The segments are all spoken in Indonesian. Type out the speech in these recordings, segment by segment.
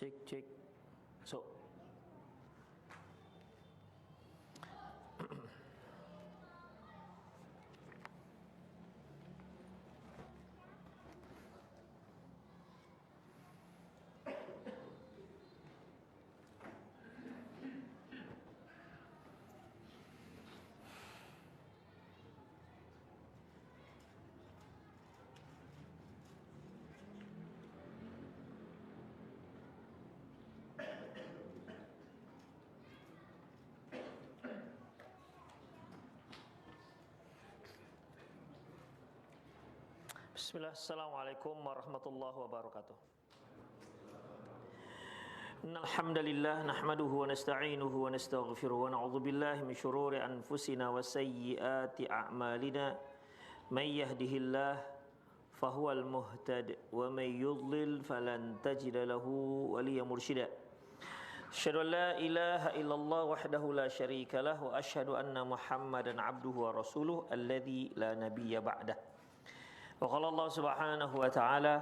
Cek cek. So. Bismillah, assalamualaikum warahmatullahi wabarakatuh. Innal hamdalillah nahmaduhu wa nasta'inuhu wa nastaghfiruh wa na'udzu billahi min shururi anfusina wa sayyiati a'malina. May yahdihillah fahuwal muhtad wa may yudlil falan tajida lahu waliyyan mursyida. Asyhadu an la ilaha illallah wahdahu la syarika lah wa asyhadu anna Muhammadan abduhu wa rasuluh alladzi la nabiyya ba'dah. Wa qala Allah subhanahu wa ta'ala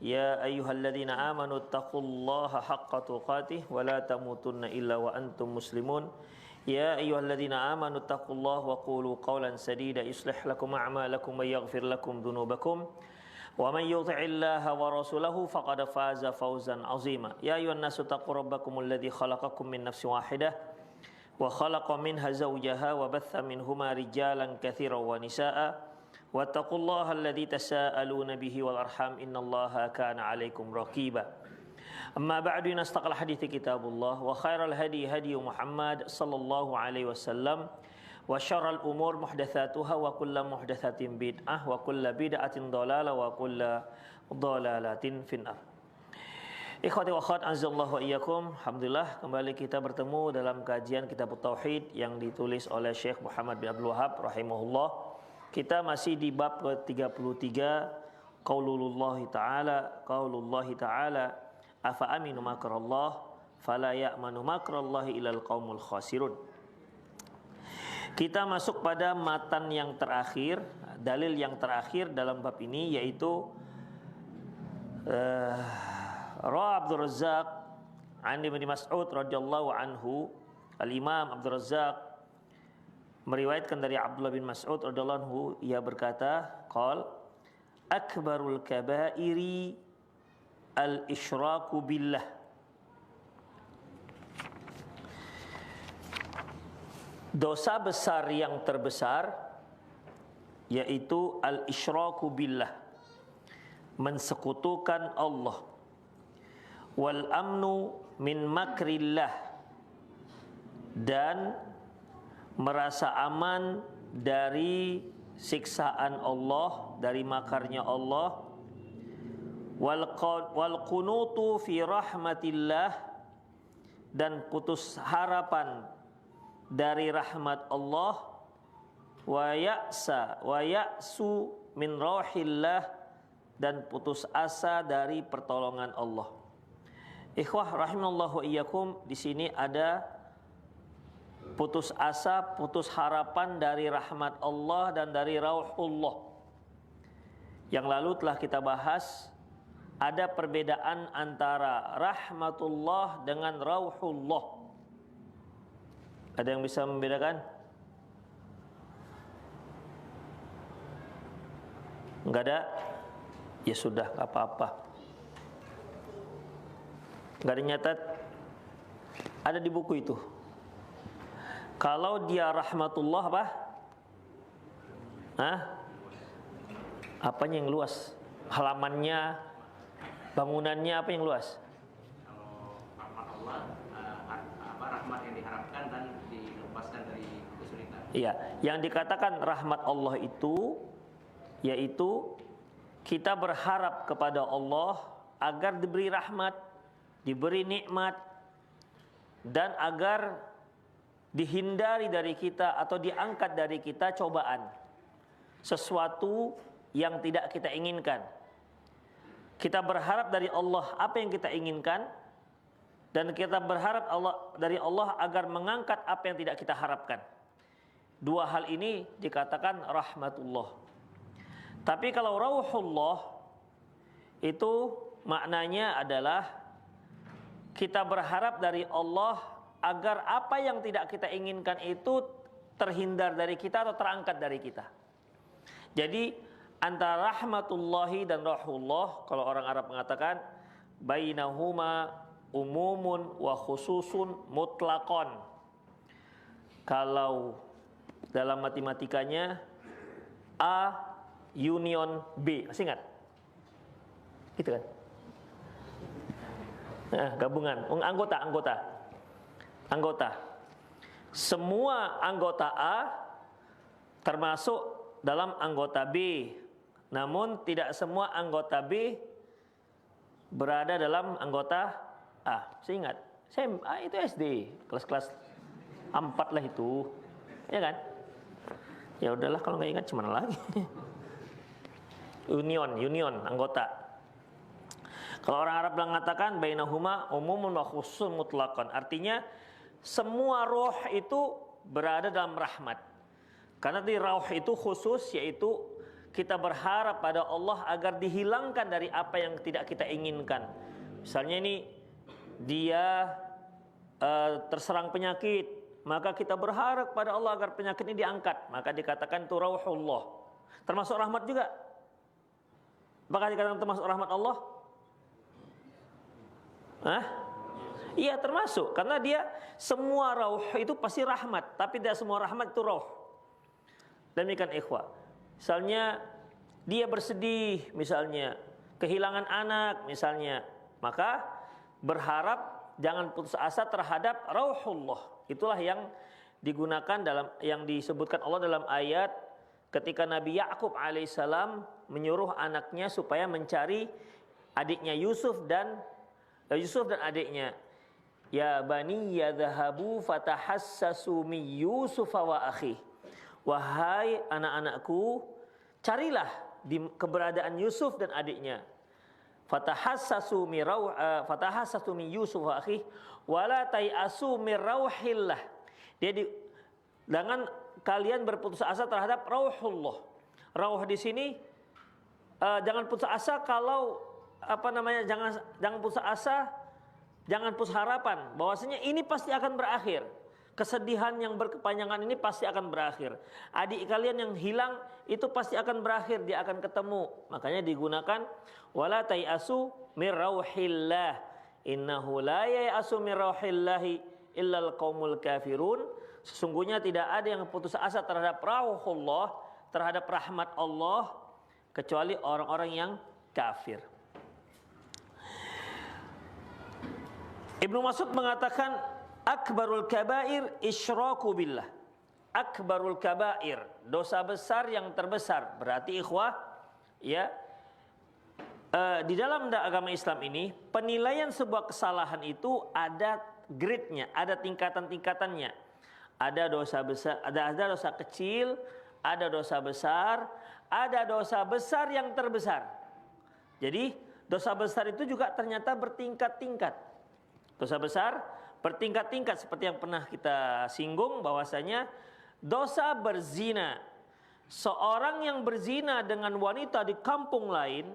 ya ayyuhalladzina amanu taqullaha haqqa tuqatih wa la tamutunna illa wa antum muslimun ya ayyuhalladzina amanu taqullaha wa qulu qawlan sadida yuslih lakum a'malakum wa yaghfir lakum dhunubakum wa man yuti'illaha wa rasulahu faqad faza fawzan 'azima ya ayyuhan nasu taqu rabbakumul ladzi khalaqakum min nafsin wahidah wa khalaqa minha zawjaha wa batha minhuma rijalan katsiran wa nisaa'a wattaqullaha alladzi tasaaluna bihi wal arham innallaha kana 'alaikum raqiba. Amma ba'du, nastaqal hadithi kitabullah wa khairal hadi hadi Muhammad sallallahu alaihi wasallam wa syarral umur muhdatsatuha wa kullu muhdatsatin bid'ah wa kullu bid'atin dhalalah wa kullu dhalalatin finnar. Ikhwati wa akhwat azallahu wa iyyakum. Alhamdulillah kembali kita bertemu dalam kajian kitab tauhid yang ditulis oleh Syekh Muhammad bin Abdul Wahhab rahimahullah. Kita masih di bab ke-33 qaulullahi ta'ala afa aminu makrallah fala ya'manu makrallahi ilal qaumul khasirun. Kita masuk pada matan yang terakhir, dalil yang terakhir dalam bab ini, yaitu Rawi Abdul Razzaq an Ibnu Mas'ud radhiyallahu anhu. Al-Imam Abdul Razzaq meriwayatkan dari Abdullah bin Mas'ud radhiyallahu anhu, ia berkata, qal akbarul kabairi al-isyraku billah. Dosa besar yang terbesar yaitu al-isyraku billah, mensekutukan Allah. Wal amnu min makrillah, dan merasa aman dari siksaan Allah, dari makarnya Allah. Wal qunutu fi rahmatillah, dan putus harapan dari rahmat Allah. Wa ya'su min rauhillah, dan putus asa dari pertolongan Allah. Ikhwah rahimallahu wa iyyakum, di sini ada putus asa, putus harapan dari rahmat Allah dan dari rauhullah. Yang lalu telah kita bahas, ada perbedaan antara rahmatullah dengan rauhullah. Ada yang bisa membedakan? Enggak ada? Ya sudah, enggak apa-apa. Enggak ada nyatat? Ada di buku itu. Kalau dia rahmatullah apa? Apanya yang luas? Halamannya, bangunannya apa yang luas? Kalau rahmat Allah, rahmat yang diharapkan dan dilepaskan dari kesulitan. Iya, yang dikatakan rahmat Allah itu yaitu kita berharap kepada Allah agar diberi rahmat, diberi nikmat, dan agar dihindari dari kita atau diangkat dari kita cobaan, sesuatu yang tidak kita inginkan. Kita berharap dari Allah apa yang kita inginkan, dan kita berharap dari Allah agar mengangkat apa yang tidak kita harapkan. Dua hal ini dikatakan rahmatullah. Tapi kalau rauhullah itu maknanya adalah kita berharap dari Allah agar apa yang tidak kita inginkan itu terhindar dari kita atau terangkat dari kita. Jadi antara rahmatullahi dan rahullah, kalau orang Arab mengatakan bainahuma umumun wa khususun mutlaqon. Kalau dalam matematikanya A union B, masih ingat? Gitu kan? Nah, gabungan, anggota. Semua anggota A termasuk dalam anggota B. Namun tidak semua anggota B berada dalam anggota A. Saya ingat, itu SD, kelas-kelas 4 lah itu. Ya kan? Ya udahlah kalau nggak ingat gimana lagi. Union, anggota. Kalau orang Arab mengatakan bainahuma umumun wa khususun mutlaqan, artinya semua roh itu berada dalam rahmat. Karena di roh itu khusus, yaitu kita berharap pada Allah agar dihilangkan dari apa yang tidak kita inginkan. Misalnya ini dia terserang penyakit, maka kita berharap pada Allah agar penyakit ini diangkat. Maka dikatakan itu rauhullah. Termasuk rahmat juga. Apakah dikatakan termasuk rahmat Allah? Iya termasuk, karena dia semua rauh itu pasti rahmat, tapi tidak semua rahmat itu rauh. Demikian ikhwah. Misalnya dia bersedih, misalnya kehilangan anak, misalnya, maka berharap jangan putus asa terhadap rauhullah. Itulah yang digunakan yang disebutkan Allah dalam ayat ketika Nabi Yakub alaihissalam menyuruh anaknya supaya mencari adiknya Yusuf dan adiknya. Ya bani yadhahabu fatahassasu min Yusuf wa akhi. Wahai anak-anakku, carilah keberadaan Yusuf dan adiknya. Fatahassasu min Yusuf wa akhi wala tayasu min rauhillah. Jangan kalian berputus asa terhadap rauhullah. Rauh di sini jangan putus asa kalau jangan putus asa, jangan putus harapan bahwasanya ini pasti akan berakhir. Kesedihan yang berkepanjangan ini pasti akan berakhir. Adik kalian yang hilang itu pasti akan berakhir, dia akan ketemu. Makanya digunakan wala tayasu mir rauhillah. Innahu la yayasu mir rauhillahi illal qaumul kafirun. Sesungguhnya tidak ada yang putus asa terhadap rauhullah, terhadap rahmat Allah, kecuali orang-orang yang kafir. Ibnu Mas'ud mengatakan akbarul kabair isyraku billah. Akbarul kabair, dosa besar yang terbesar. Berarti ikhwah, ya, di dalam agama Islam ini penilaian sebuah kesalahan itu ada grade-nya, ada tingkatan-tingkatannya. Ada dosa besar, ada dosa kecil, ada dosa besar, ada dosa besar yang terbesar. Jadi dosa besar itu juga ternyata bertingkat-tingkat. Dosa besar bertingkat-tingkat seperti yang pernah kita singgung bahwasanya dosa berzina. Seorang yang berzina dengan wanita di kampung lain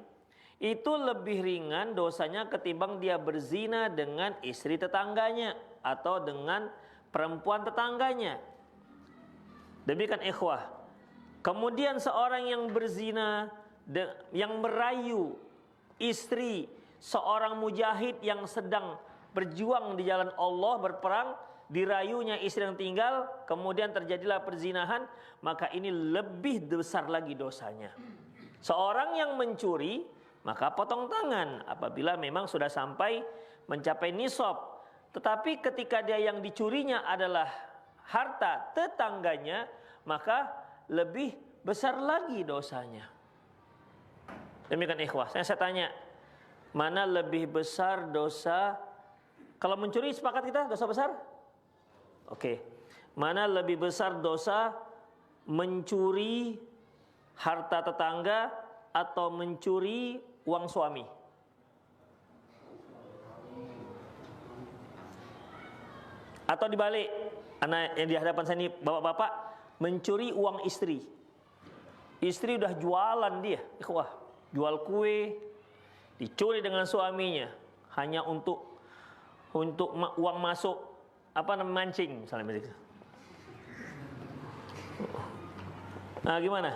itu lebih ringan dosanya ketimbang dia berzina dengan istri tetangganya atau dengan perempuan tetangganya. Demikian ikhwah. Kemudian seorang yang berzina yang merayu istri seorang mujahid yang sedang berjuang di jalan Allah, berperang, dirayunya istri yang tinggal, kemudian terjadilah perzinahan, maka ini lebih besar lagi dosanya. Seorang yang mencuri, maka potong tangan apabila memang sudah sampai mencapai nisab. Tetapi ketika dia yang dicurinya adalah harta tetangganya, maka lebih besar lagi dosanya. Demikian ikhwah, saya tanya, mana lebih besar dosa? Kalau mencuri sepakat kita dosa besar? Oke. Mana lebih besar dosa mencuri harta tetangga atau mencuri uang suami? Atau dibalik, anak yang di hadapan saya ini bapak-bapak mencuri uang istri. Istri udah jualan dia, ikhwah, jual kue, dicuri dengan suaminya hanya untuk untuk uang masuk mancing misalnya begitu. Nah, gimana?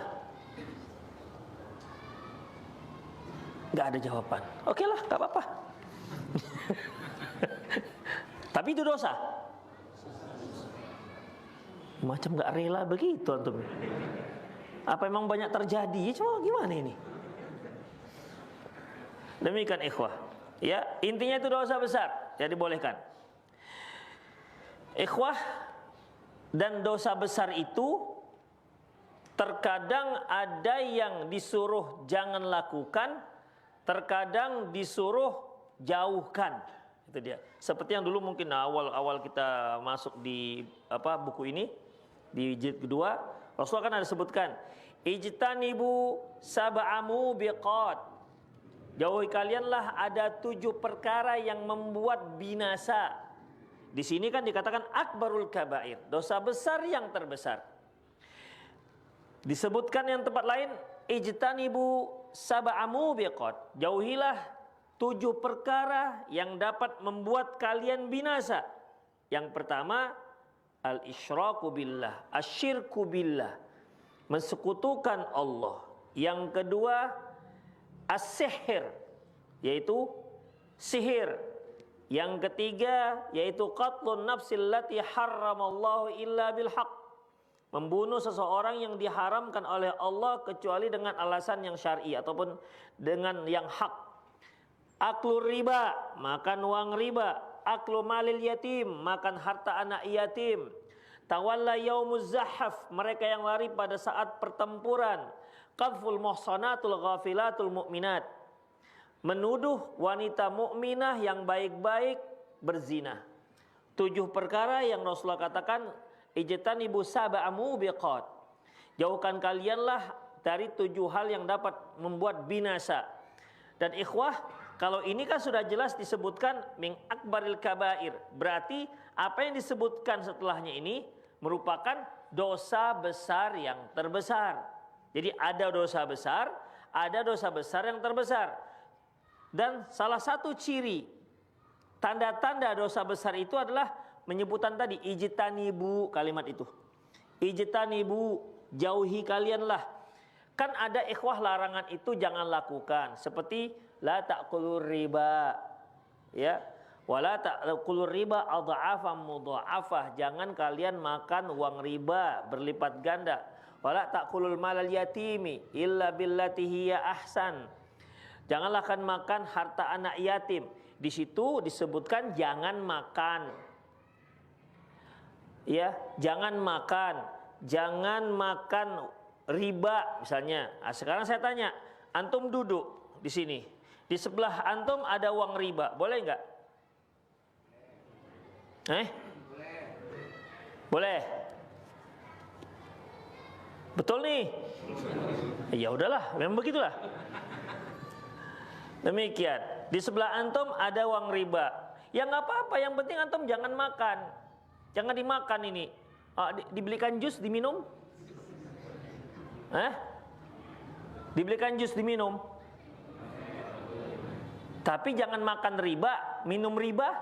Nggak ada jawaban. Oke lah, nggak apa-apa. Tapi itu dosa. Macam nggak rela begitu antum. Apa emang banyak terjadi? Ya, cuma gimana ini? Demikian ikhwah. Ya, intinya itu dosa besar. Jadi bolehkan. Ikhwah, dan dosa besar itu terkadang ada yang disuruh jangan lakukan, terkadang disuruh jauhkan. Itu dia. Seperti yang dulu mungkin awal-awal kita masuk di buku ini di jilid kedua, Rasulullah kan ada sebutkan, ijtanibu sab'amu biqat. Jauhi kalianlah ada 7 perkara yang membuat binasa. Di sini kan dikatakan akbarul kabair, dosa besar yang terbesar. Disebutkan yang tempat lain, ijtanibu sab'amu biqat. Jauhilah 7 perkara yang dapat membuat kalian binasa. Yang pertama, al-isyraku billah, asyirku billah, mensekutukan Allah. Yang kedua, as-sihir, yaitu sihir. Yang ketiga, yaitu qatlun nafsil lati harramallahu illa bilhaq, membunuh seseorang yang diharamkan oleh Allah kecuali dengan alasan yang syar'i ataupun dengan yang hak. Aklu riba, makan uang riba. Aklu malil yatim, makan harta anak yatim. Tawalla yaumuz zahaf, mereka yang lari pada saat pertempuran. Qadful muhsanatul ghafilatul mu'minat, menuduh wanita mukminah yang baik-baik berzina. 7 perkara yang Rasulullah katakan, ijtanibu sab'amu biqat. Jauhkan kalianlah dari 7 hal yang dapat membuat binasa. Dan ikhwah, kalau ini kan sudah jelas disebutkan min akbaril kabair. Berarti apa yang disebutkan setelahnya ini merupakan dosa besar yang terbesar. Jadi ada dosa besar yang terbesar. Dan salah satu ciri tanda-tanda dosa besar itu adalah menyebutan tadi ijtanibu, kalimat itu. Ijtanibu, jauhi kalianlah. Kan ada ikhwah larangan itu jangan lakukan, seperti la ta'kulur riba, ya, wala ta'kulur riba adha'afan mudha'afah, jangan kalian makan uang riba berlipat ganda. Wala ta'kulul malal yatimi illa billati hiya ahsan, janganlah kalian makan harta anak yatim. Di situ disebutkan jangan makan, ya, jangan makan riba misalnya. Nah, sekarang saya tanya, antum duduk di sini, di sebelah antum ada uang riba, boleh nggak? Boleh. Betul nih? Ya udahlah, memang begitulah. Demikian. Di sebelah antum ada uang riba. Ya nggak apa-apa, yang penting antum jangan makan. Jangan dimakan ini. Dibelikan jus, diminum? Dibelikan jus, diminum? Tapi jangan makan riba, minum riba.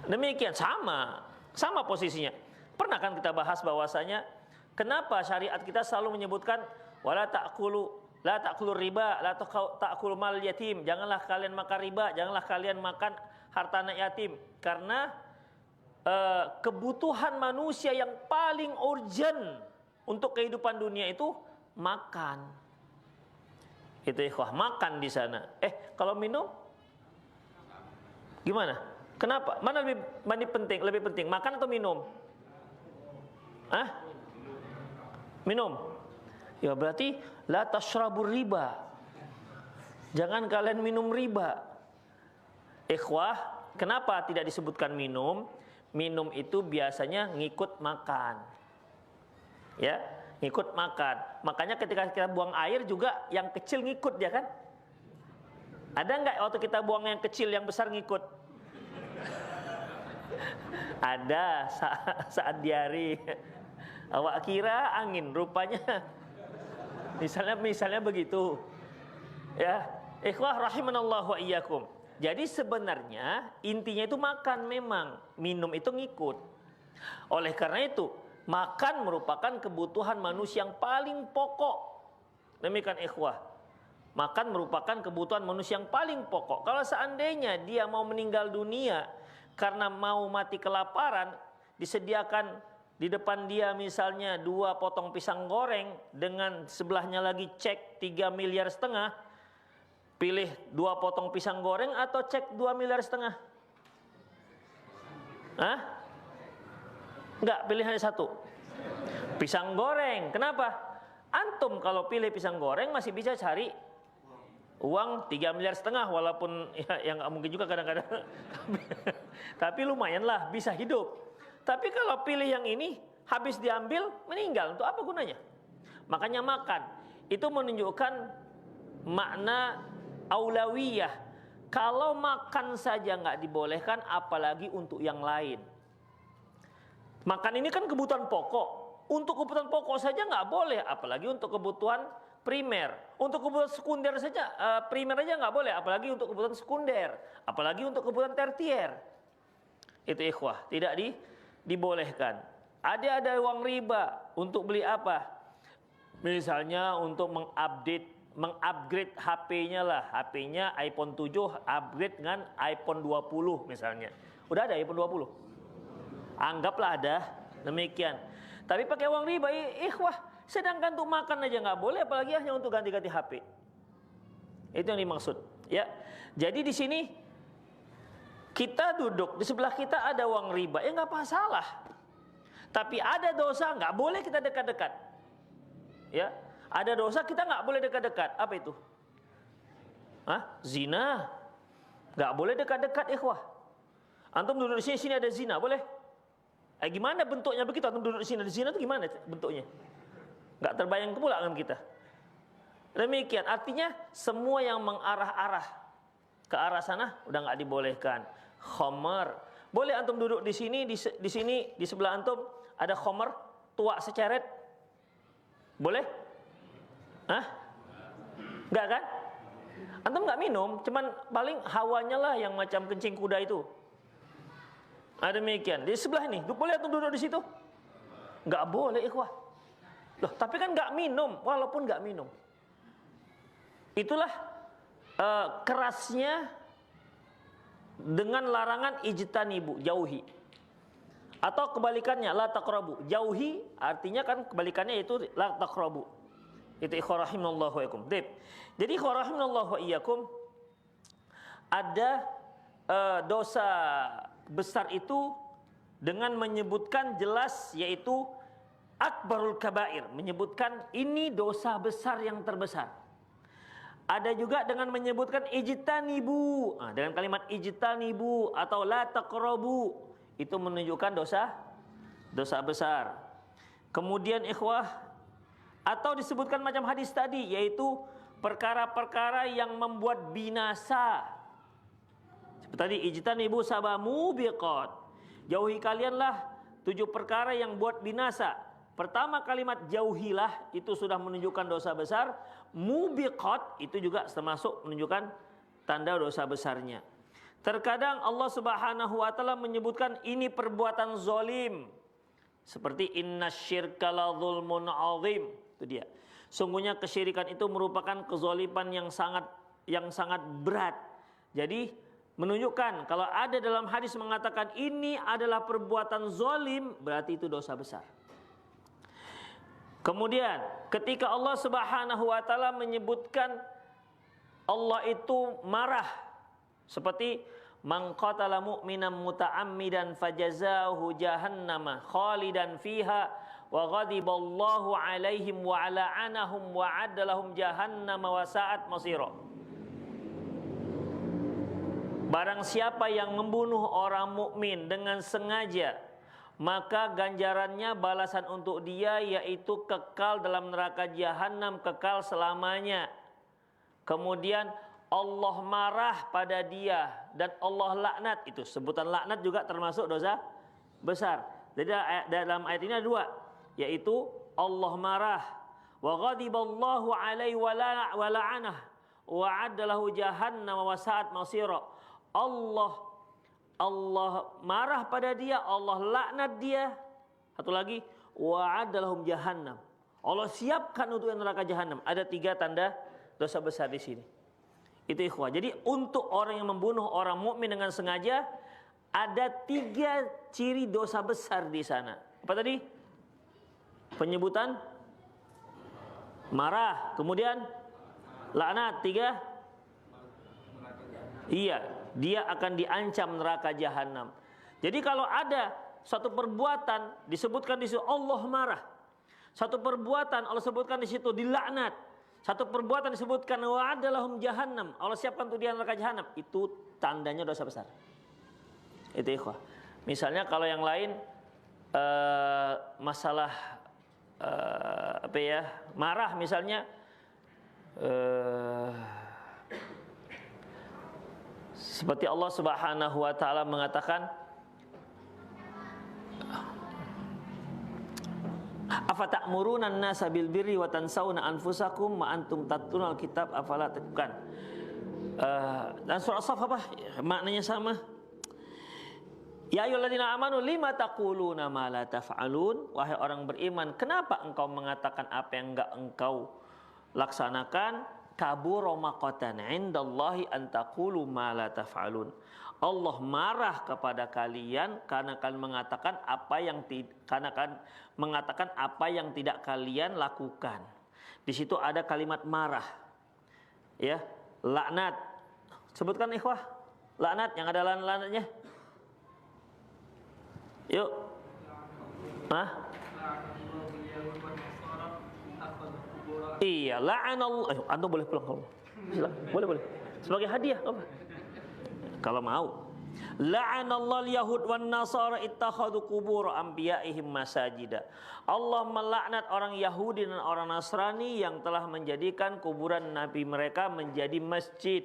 Demikian, sama posisinya. Pernah kan kita bahas bahwasanya kenapa syariat kita selalu menyebutkan wala ta'kulu riba, la ta'kulu mal yatim, janganlah kalian makan riba, janganlah kalian makan harta anak yatim. Karena kebutuhan manusia yang paling urgent untuk kehidupan dunia itu makan. Itu ikhwah, makan di sana. Kalau minum gimana? Kenapa? Mana lebih penting, makan atau minum? Minum. Ya berarti la tashrabur riba. Jangan kalian minum riba. Ikhwah, kenapa tidak disebutkan minum? Minum itu biasanya ngikut makan. Ya, ngikut makan. Makanya ketika kita buang air juga yang kecil ngikut ya kan? Ada nggak waktu kita buang yang kecil, yang besar ngikut? Ada saat diari. Awak kira angin, rupanya misalnya begitu. Ya, ikhwah rahimanallahu wa iyyakum. Jadi sebenarnya intinya itu makan memang, minum itu ngikut. Oleh karena itu, makan merupakan kebutuhan manusia yang paling pokok. Demikian ikhwah. Makan merupakan kebutuhan manusia yang paling pokok. Kalau seandainya dia mau meninggal dunia karena mau mati kelaparan, disediakan di depan dia misalnya 2 potong pisang goreng dengan sebelahnya lagi cek 3,5 miliar, pilih 2 potong pisang goreng atau cek 2,5 miliar? Hah? Enggak, pilih hanya satu. Pisang goreng. Kenapa? Antum kalau pilih pisang goreng masih bisa cari uang 3,5 miliar, walaupun ya nggak mungkin juga kadang-kadang. Tapi lumayanlah bisa hidup. Tapi kalau pilih yang ini habis diambil meninggal, untuk apa gunanya? Makanya makan itu menunjukkan makna aulawiyah. Kalau makan saja nggak dibolehkan, apalagi untuk yang lain. Makan ini kan kebutuhan pokok. Untuk kebutuhan pokok saja nggak boleh, apalagi untuk kebutuhan primer. Untuk kebutuhan sekunder saja, primer aja nggak boleh, apalagi untuk kebutuhan sekunder, apalagi untuk kebutuhan tertier. Itu ikhwah, tidak dibolehkan. Ada uang riba untuk beli apa? Misalnya untuk mengupgrade HP-nya lah. HP-nya iPhone 7 upgrade dengan iPhone 20 misalnya. Udah ada iPhone 20? Anggaplah ada, demikian. Tapi pakai uang riba, ikhwah. Sedangkan untuk makan aja nggak boleh, apalagi hanya untuk ganti-ganti HP. Itu yang dimaksud. Ya, jadi di sini kita duduk di sebelah kita ada uang riba, ya nggak masalah. Tapi ada dosa nggak boleh kita dekat-dekat. Ya, ada dosa kita nggak boleh dekat-dekat. Apa itu? Hah? Zina. Nggak boleh dekat-dekat, ikhwah. Antum duduk di sini ada zina, boleh? Gimana bentuknya begitu? Antum duduk di sini ada zina itu gimana bentuknya? Nggak terbayang pula dengan kita. Demikian, artinya semua yang mengarah-arah ke arah sana udah nggak dibolehkan. Khamar, boleh antum duduk di sini, di sini di sebelah antum ada khamar tua seceret, boleh? Hah? Nggak kan? Antum nggak minum, cuman paling hawanya lah yang macam kencing kuda itu. Demikian. Di sebelah ini, boleh antum duduk di situ? Nggak boleh, ikhwah. Loh, tapi kan nggak minum, walaupun nggak minum. Itulah kerasnya dengan larangan ijtanibu, jauhi. Atau kebalikannya, la taqrabu, jauhi artinya kan kebalikannya itu la taqrabu. Itu ikhwah rahimallahu wa iyyakum. Jadi ikhwah rahimallahu wa iyyakum, ada dosa besar itu dengan menyebutkan jelas, yaitu akbarul kabair, menyebutkan ini dosa besar yang terbesar. Ada juga dengan menyebutkan ijtanibu, dengan kalimat ijtanibu atau la taqrabu, itu menunjukkan dosa besar. Kemudian ikhwah, atau disebutkan macam hadis tadi, yaitu perkara-perkara yang membuat binasa. Seperti tadi, ijtanibu sabamu biqat, jauhi kalianlah 7 perkara yang buat binasa. Pertama kalimat jauhilah itu sudah menunjukkan dosa besar. Mubiqat itu juga termasuk menunjukkan tanda dosa besarnya. Terkadang Allah Subhanahu wa taala menyebutkan ini perbuatan zalim. Seperti innasyirka la dzulmun adzim. Itu dia. Sungguhnya kesyirikan itu merupakan kezaliman yang sangat berat. Jadi menunjukkan kalau ada dalam hadis mengatakan ini adalah perbuatan zalim, berarti itu dosa besar. Kemudian ketika Allah Subhanahu wa taala menyebutkan Allah itu marah, seperti man qatala mu'minan muta'ammidan fajazahu jahannama khalidan fiha wa ghadiballahu alaihim wa la'anahum wa addalahum jahannama wa sa'at masira. Barang siapa yang membunuh orang mukmin dengan sengaja, maka ganjarannya balasan untuk dia yaitu kekal dalam neraka jahanam, kekal selamanya. Kemudian Allah marah pada dia dan Allah laknat. Itu sebutan laknat juga termasuk dosa besar. Jadi dalam ayat ini ada 2, yaitu Allah marah, wa ghadiballahu alaihi wa la'anah wa addalahu jahannam wa sa'at masira. Allah marah pada dia, Allah laknat dia. Satu lagi, wa'adalahum jahannam. Allah siapkan untuk neraka jahanam. Ada 3 tanda dosa besar di sini. Itu ikhwah. Jadi untuk orang yang membunuh orang mukmin dengan sengaja, ada 3 ciri dosa besar di sana. Apa tadi? Penyebutan marah, kemudian laknat. 3, iya, dia akan diancam neraka jahanam. Jadi kalau ada satu perbuatan disebutkan di situ Allah marah, satu perbuatan Allah sebutkan di situ dilaknat, satu perbuatan disebutkan wa'adalahum jahannam, Allah siapkan untuk dia neraka jahanam, itu tandanya dosa besar. Itu ikhwah. Misalnya kalau yang lain masalah marah misalnya, seperti Allah Subhanahu wa taala mengatakan, afata'muruna an-nasa bil birri wa tansawna anfusakum wa antum tatlunal kitab afala taqilun. Dan surah As-Saff apa? Maknanya sama. Ya ayyuhalladzina amanu lima taquluna ma la taf'alun. Wahai orang beriman, kenapa engkau mengatakan apa yang enggak engkau laksanakan? Kabura maqatan 'indallahi an taqulu ma la taf'alun. Allah marah kepada kalian karena kalian mengatakan apa yang tidak kalian lakukan. Di situ ada kalimat marah. Ya, laknat. Sebutkan ikhwah, laknat yang ada laknatnya. Yuk. Hah? Iya, la'anallah. Antum boleh pulang kalau. Boleh. Sebagai hadiah apa? Kalau mau. La'anallahu al-yahud wan nasara ittakhadhu qubur anbiya'ihim masajida. Allah melaknat orang Yahudi dan orang Nasrani yang telah menjadikan kuburan nabi mereka menjadi masjid.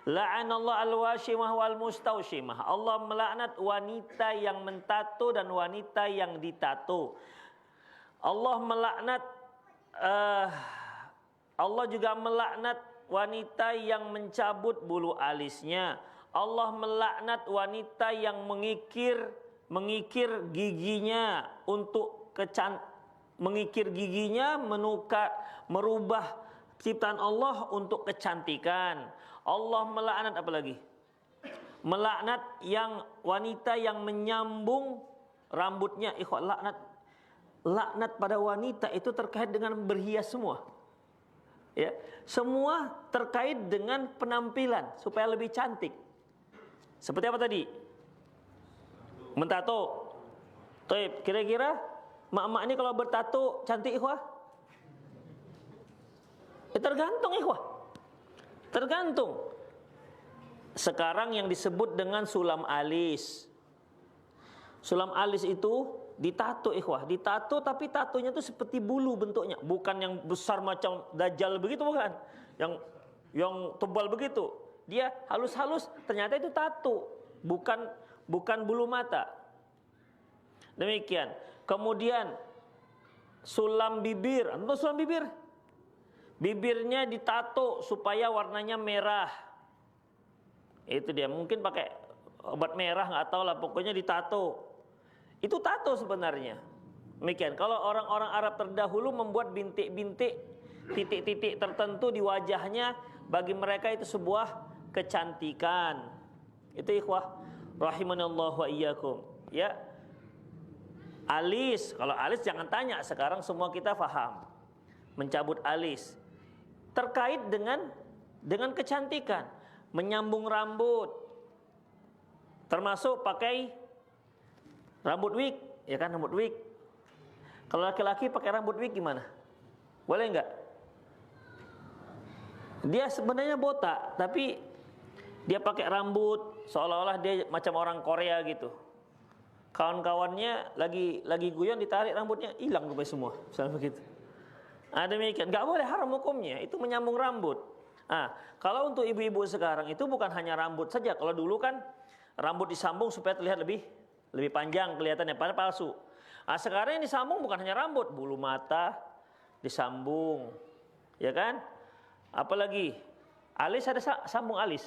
La'anallahu al-washimah wal mustaushimah. Allah melaknat wanita yang mentato dan wanita yang ditato. Allah juga melaknat wanita yang mencabut bulu alisnya. Allah melaknat wanita yang mengikir giginya untuk mengikir giginya merubah ciptaan Allah untuk kecantikan. Allah melaknat apa lagi? Melaknat yang wanita yang menyambung rambutnya. Ikhwan, laknat pada wanita itu terkait dengan berhias semua. Ya, semua terkait dengan penampilan supaya lebih cantik. Seperti apa tadi? Mentato. Taib, kira-kira mak-mak ini kalau bertato cantik ikhwah? Tergantung ikhwah. Tergantung. Sekarang yang disebut dengan sulam alis. Sulam alis itu ditato ikhwah. Ditato tapi tatonya itu seperti bulu bentuknya. Bukan yang besar macam dajjal begitu, bukan. Yang tebal begitu. Dia halus-halus, ternyata itu tato, bukan bulu mata. Demikian. Kemudian sulam bibir. Untuk sulam bibir, bibirnya ditato supaya warnanya merah. Itu dia. Mungkin pakai obat merah, nggak tahu lah. Pokoknya ditato. Itu tato sebenarnya. Demikian. Kalau orang-orang Arab terdahulu membuat bintik-bintik, titik-titik tertentu di wajahnya, bagi mereka itu sebuah kecantikan. Itu ikhwah rahimanallahu wa iyyakum. Ya. Alis, kalau alis jangan tanya, sekarang semua kita paham. Mencabut alis terkait dengan kecantikan, menyambung rambut. Termasuk pakai rambut wig, ya kan, rambut wig. Kalau laki-laki pakai rambut wig gimana? Boleh enggak? Dia sebenarnya botak, tapi dia pakai rambut seolah-olah dia macam orang Korea gitu. Kawan-kawannya lagi guyon, ditarik rambutnya, hilang sampai semua. Misalnya begitu. Nah, demikian, enggak boleh, haram hukumnya. Itu menyambung rambut. Nah, kalau untuk ibu-ibu sekarang itu bukan hanya rambut saja. Kalau dulu kan rambut disambung supaya terlihat lebih panjang kelihatannya, padahal palsu. Nah, sekarang yang disambung bukan hanya rambut, bulu mata disambung, ya kan? Apalagi alis, ada sambung alis.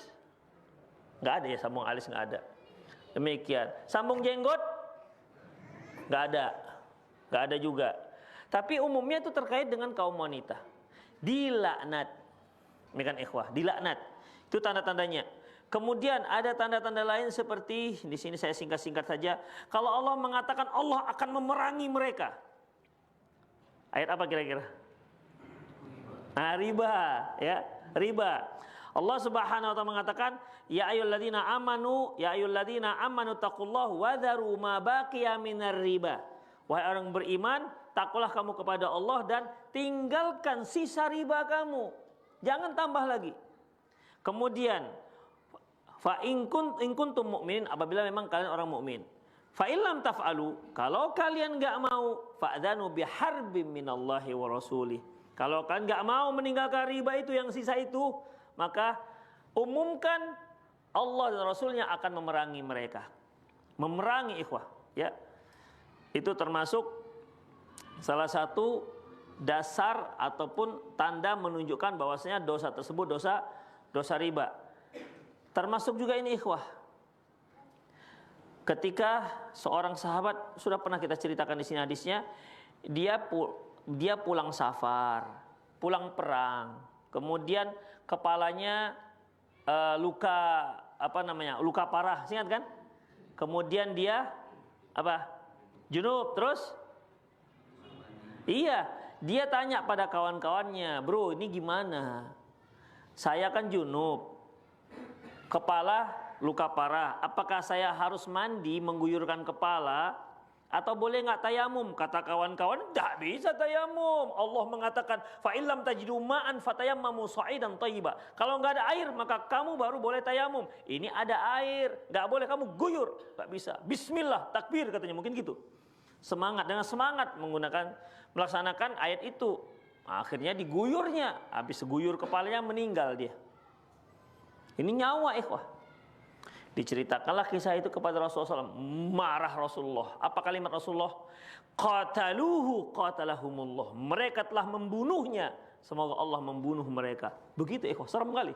Nggak ada ya, sambung alis nggak ada. Demikian. Sambung jenggot nggak ada juga. Tapi umumnya itu terkait dengan kaum wanita. Dilaknat. Ini kan ikhwah, dilaknat. Itu tanda-tandanya. Kemudian ada tanda-tanda lain seperti di sini saya singkat-singkat saja. Kalau Allah mengatakan Allah akan memerangi mereka. Ayat apa kira-kira? Nah, riba, ya, riba. Allah Subhanahu wa taala mengatakan, ya ayyuhalladzina amanu taqullahu wa dharu ma baqiya minar riba. Wahai orang beriman, takutlah kamu kepada Allah dan tinggalkan sisa riba kamu. Jangan tambah lagi. Kemudian fa in kuntum mu'minin, apabila memang kalian orang mukmin. Fa illam taf'alu, kalau kalian enggak mau, fa'dzanu biharbim minallahi wa rasulih. Kalau kalian enggak mau meninggalkan riba itu yang sisa itu, maka umumkan Allah dan Rasulnya akan memerangi mereka. Memerangi ikhwah, ya. Itu termasuk salah satu dasar ataupun tanda menunjukkan bahwasanya dosa tersebut dosa riba. Termasuk juga ini ikhwah, ketika seorang sahabat, sudah pernah kita ceritakan di sini hadisnya, dia pulang safar, pulang perang, kemudian kepalanya luka parah, ingat kan? Kemudian dia junub, terus iya, dia tanya pada kawan-kawannya, bro ini gimana? Saya kan junub, kepala luka parah, apakah saya harus mandi mengguyurkan kepala atau boleh nggak tayamum? Kata kawan-kawan, tidak bisa tayamum. Allah mengatakan, fa illam tajidu ma'an fatayammamu sa'idan thayyiba. Kalau nggak ada air maka kamu baru boleh tayamum. Ini ada air, nggak boleh kamu guyur, nggak bisa. Bismillah, takbir katanya, mungkin gitu. Semangat, dengan semangat melaksanakan ayat itu. Akhirnya diguyurnya, habis guyur kepalanya meninggal dia. Ini nyawa ikhwah. Diceritakanlah kisah itu kepada Rasulullah SAW. Marah Rasulullah. Apa kalimat Rasulullah? Qataluhu qatalahumullah. Mereka telah membunuhnya, semoga Allah membunuh mereka. Begitu ikhwah, serem kali.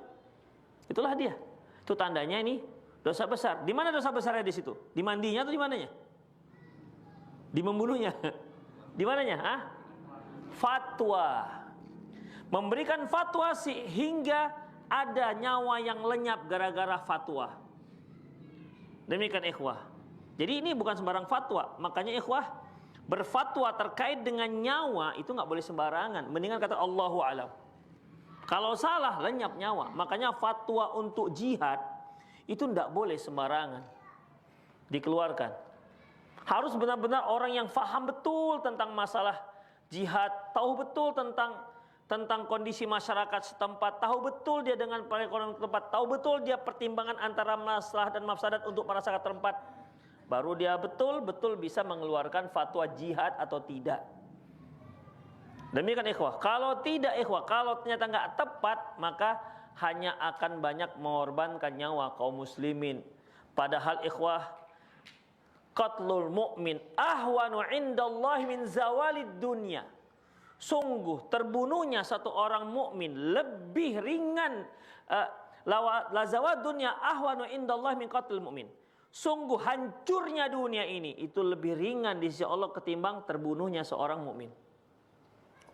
Itulah dia. Itu tandanya ini dosa besar. Di mana dosa besarnya di situ? Di mandinya atau di mananya? Di membunuhnya. Di mananya? Fatwa. Memberikan fatwa sehingga ada nyawa yang lenyap gara-gara fatwa. Demikian ikhwah. Jadi ini bukan sembarang fatwa. Makanya ikhwah, berfatwa terkait dengan nyawa itu nggak boleh sembarangan. Mendingan kata Allahu a'lam. Kalau salah lenyap nyawa. Makanya fatwa untuk jihad itu nggak boleh sembarangan dikeluarkan. Harus benar-benar orang yang faham betul tentang masalah jihad, tahu betul tentang kondisi masyarakat setempat, tahu betul dia dengan perekonomian tempat, tahu betul dia pertimbangan antara maslahat dan mafsadat untuk masyarakat tempat, baru dia betul-betul bisa mengeluarkan fatwa jihad atau tidak. Demikian ikhwah. Kalau tidak ikhwah, kalau ternyata nggak tepat, maka hanya akan banyak mengorbankan nyawa kaum muslimin. Padahal ikhwah, qatlul mu'min ahwanu indallahi min zawalid dunya. Sungguh terbunuhnya satu orang mukmin lebih ringan, la zawad dunya ahwanu indallahi min qatlil mu'min. Sungguh hancurnya dunia ini itu lebih ringan di sisi Allah ketimbang terbunuhnya seorang mukmin.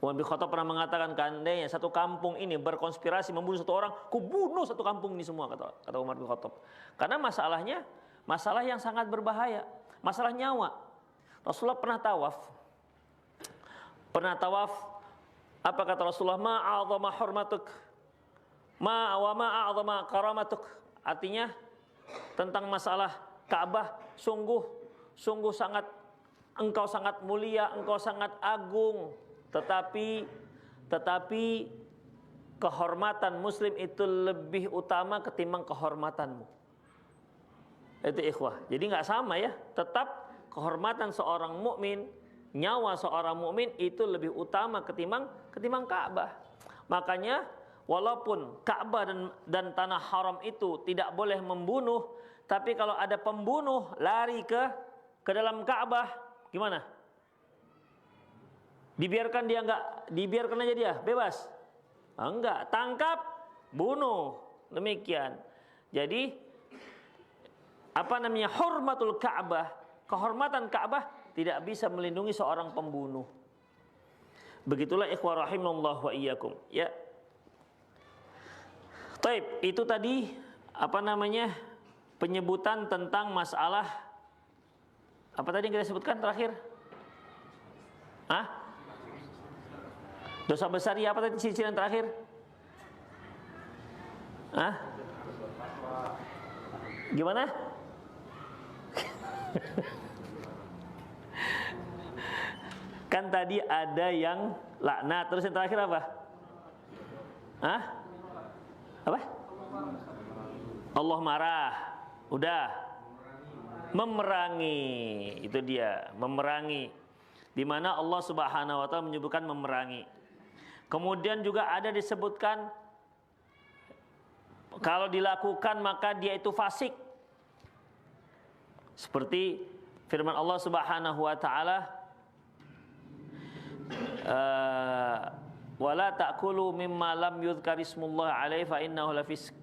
Umar bin Khattab pernah mengatakan, seandainya satu kampung ini berkonspirasi membunuh satu orang, kubunuh satu kampung ini semua, kata Umar bin Khattab. Karena masalahnya masalah yang sangat berbahaya, masalah nyawa. Rasulullah pernah tawaf, apa kata Rasulullah? Ma'a'adhama hurmatuk, ma'a'adhama karamatuk. Artinya tentang masalah Ka'bah, sungguh sangat, engkau sangat mulia, engkau sangat agung, tetapi kehormatan muslim itu lebih utama ketimbang kehormatanmu. Itu ikhwah. Jadi nggak sama ya, tetap kehormatan seorang mukmin, nyawa seorang mukmin itu lebih utama ketimbang Ka'bah. Makanya walaupun Ka'bah dan tanah haram itu tidak boleh membunuh, tapi kalau ada pembunuh lari ke dalam Ka'bah, gimana? Dibiarkan aja dia bebas? Enggak, tangkap, bunuh. Demikian. Jadi hurmatul Ka'bah, kehormatan Ka'bah tidak bisa melindungi seorang pembunuh. Begitulah ikhwah rahimallahu wa iyyakum, ya. Taib, itu tadi penyebutan tentang masalah apa tadi yang kita sebutkan terakhir? Dosa besar ya, apa tadi ciri-ciri yang terakhir? Gimana? Kan tadi ada yang laknat, terus yang terakhir apa? Apa? Allah marah. Udah. Memerangi. Itu dia, memerangi. Di mana Allah Subhanahu wa taala menyebutkan memerangi. Kemudian juga ada disebutkan kalau dilakukan maka dia itu fasik. Seperti firman Allah Subhanahu wa taala, wala ta'kulu mimma lam yudhkarismullah alaihi fa innahu lafisq.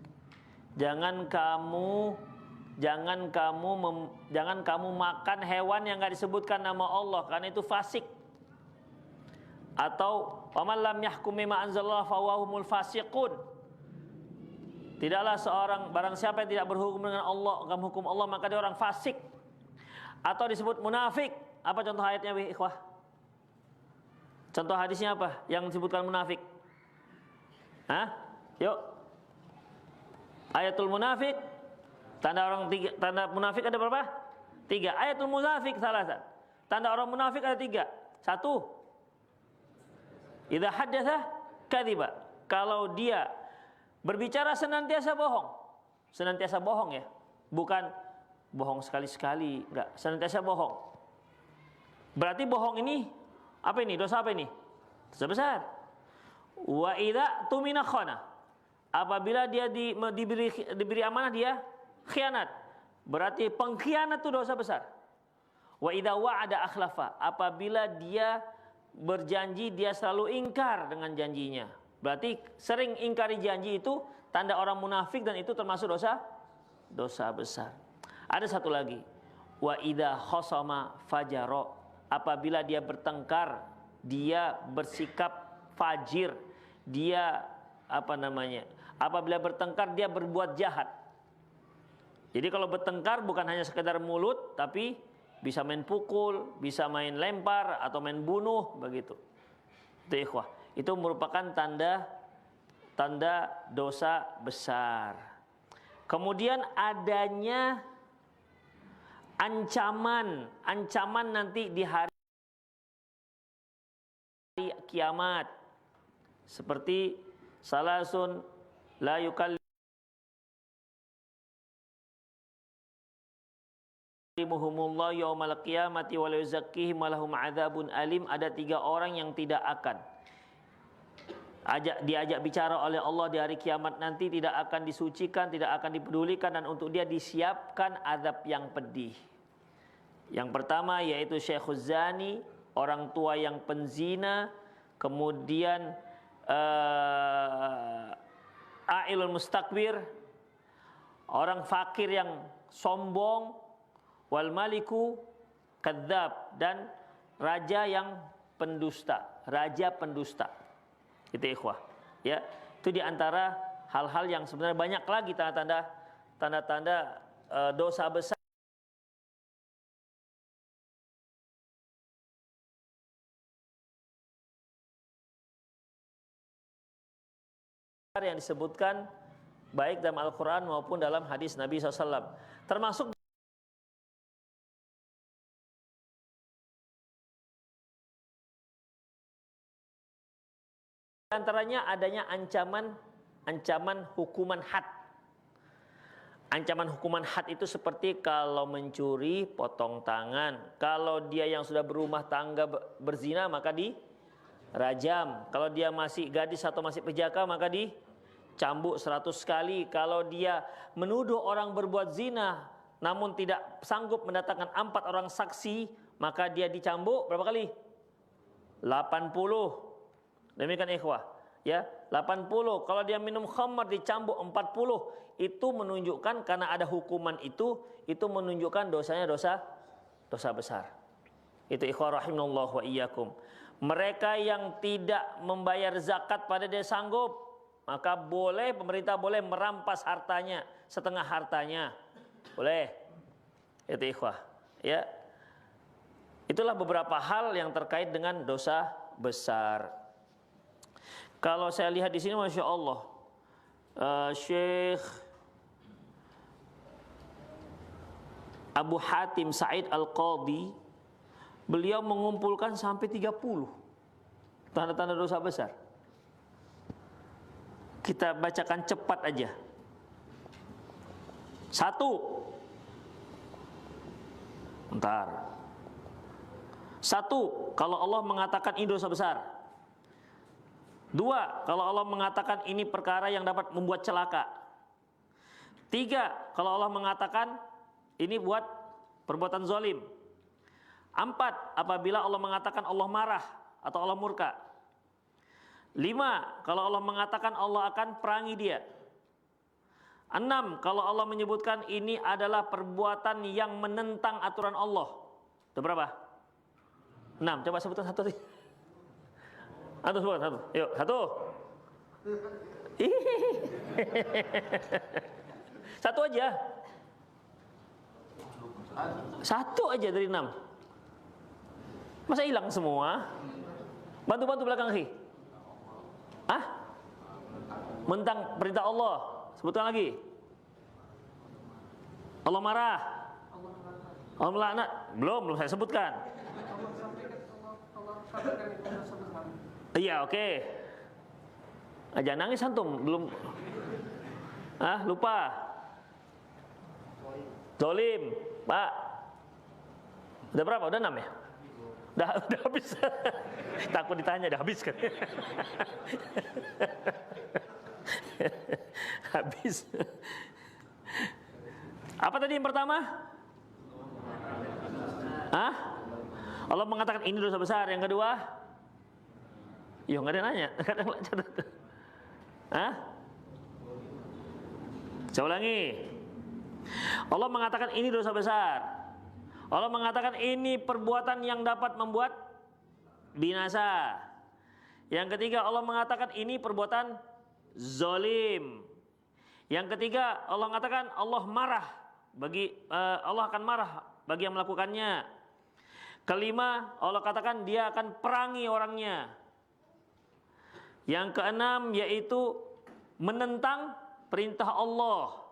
Jangan kamu makan hewan yang enggak disebutkan nama Allah karena itu fasik. Atau waman lam yahkum bima anzalallahu fa humul fasiqun. Tidaklah seorang barang siapa yang tidak berhukum dengan Allah, dengan hukum Allah, maka dia orang fasik. Atau disebut munafik. Apa contoh ayatnya, ikhwah? Contoh hadisnya apa yang disebutkan munafik? Yuk. Ayatul munafik. Tanda munafik ada berapa? 3. Ayatul munafik salah. Tanda orang munafik ada 3. 1. Idza haddatsa kadziba. Kalau dia berbicara senantiasa bohong. Senantiasa bohong ya. Bukan bohong sekali-sekali, enggak, senantiasa bohong. Berarti bohong ini apa ini? Dosa apa ini? Dosa besar. Wa idza tumina khana. Apabila dia diberi amanah dia khianat. Berarti pengkhianat itu dosa besar. Wa idza wa'ada akhlafa. Apabila dia berjanji dia selalu ingkar dengan janjinya. Berarti sering ingkari janji itu tanda orang munafik dan itu termasuk dosa besar. Ada satu lagi. Wa idza khasama fajaro. Apabila dia bertengkar, dia bersikap fajir. Dia apabila bertengkar dia berbuat jahat. Jadi kalau bertengkar bukan hanya sekedar mulut, tapi bisa main pukul, bisa main lempar atau main bunuh begitu. Itu ikhwah. Itu merupakan tanda dosa besar. Kemudian adanya ancaman nanti di hari kiamat. Seperti salasun la yukallimuhumullah yaumal qiyamati wa la yuzakkihim wa lahum adzabun alim. Ada 3 orang yang tidak akan diajak bicara oleh Allah di hari kiamat nanti, tidak akan disucikan, tidak akan dipedulikan, dan untuk dia disiapkan azab yang pedih. Yang pertama yaitu Syekhuz Zani, orang tua yang penzina, kemudian A'ilul Mustakbir, orang fakir yang sombong, wal maliku kadzab, dan raja yang pendusta, Itu ikhwah. Ya, itu diantara hal-hal yang sebenarnya banyak lagi tanda-tanda dosa besar yang disebutkan baik dalam Al-Quran maupun dalam hadis Nabi SAW. Termasuk antaranya adanya ancaman hukuman had. Ancaman hukuman had itu seperti kalau mencuri potong tangan, kalau dia yang sudah berumah tangga berzina maka dirajam, kalau dia masih gadis atau masih pejaka maka dicambuk 100 kali, kalau dia menuduh orang berbuat zina namun tidak sanggup mendatangkan 4 orang saksi maka dia dicambuk berapa kali? 80. Demikian ikhwah. ya 80. Kalau dia minum khamr dicambuk 40, itu menunjukkan karena ada hukuman itu menunjukkan dosanya dosa besar. Itu ikhwah rahimallahu wa iyyakum. Mereka yang tidak membayar zakat pada dia sanggup, maka boleh, pemerintah boleh merampas hartanya, setengah hartanya. Boleh. Itu ikhwah, ya. Itulah beberapa hal yang terkait dengan dosa besar. Kalau saya lihat di sini, masya Allah, Syekh Abu Hatim Sa'id Al-Qadhi, beliau mengumpulkan sampai 30 tanda-tanda dosa besar. Kita bacakan cepat aja. 1. Bentar. 1. Kalau Allah mengatakan ini dosa besar. 2. Kalau Allah mengatakan ini perkara yang dapat membuat celaka. 3. Kalau Allah mengatakan ini buat perbuatan zalim. 4. Apabila Allah mengatakan Allah marah atau Allah murka. 5. Kalau Allah mengatakan Allah akan perangi dia. 6. Kalau Allah menyebutkan ini adalah perbuatan yang menentang aturan Allah. Itu berapa? 6. Coba sebutkan satu sih. Sebutkan satu. Yuk, 1. Satu aja. 1 aja dari 6. Masa hilang semua? Bantu-bantu belakang kaki. Mentang perintah Allah. Sebutkan lagi. Allah marah. Allah melaknat. Belum saya sebutkan. Iya, oke. Jangan nangis antum, belum. Lupa. Zolim, Pak. Udah berapa? Udah 6 ya? Udah habis. Takut ditanya, udah habis kan? Habis. Apa tadi yang pertama? Allah mengatakan ini dosa besar. Yang kedua? Yo, nggak ada yang nanya. Saya ulangi. Allah mengatakan ini dosa besar. Allah mengatakan ini perbuatan yang dapat membuat binasa. Yang ketiga, Allah mengatakan ini perbuatan zalim. Yang ketiga, Allah mengatakan Allah marah Allah akan marah bagi yang melakukannya. Kelima, Allah katakan dia akan perangi orangnya. Yang keenam yaitu menentang perintah Allah.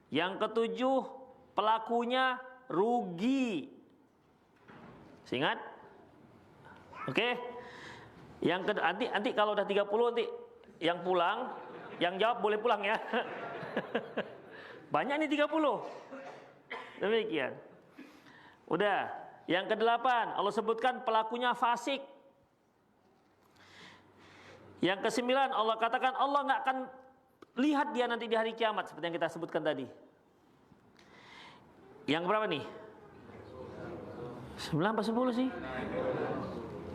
Yang ketujuh, pelakunya rugi. Ingat? Oke. Nanti kalau udah 30 nanti yang pulang, yang jawab boleh pulang ya. Banyak nih 30. Demikian. Udah. Yang ke-8, Allah sebutkan pelakunya fasik. Yang ke-9, Allah katakan Allah nggak akan lihat dia nanti di hari kiamat seperti yang kita sebutkan tadi. Yang berapa nih? 9 apa 10 sih?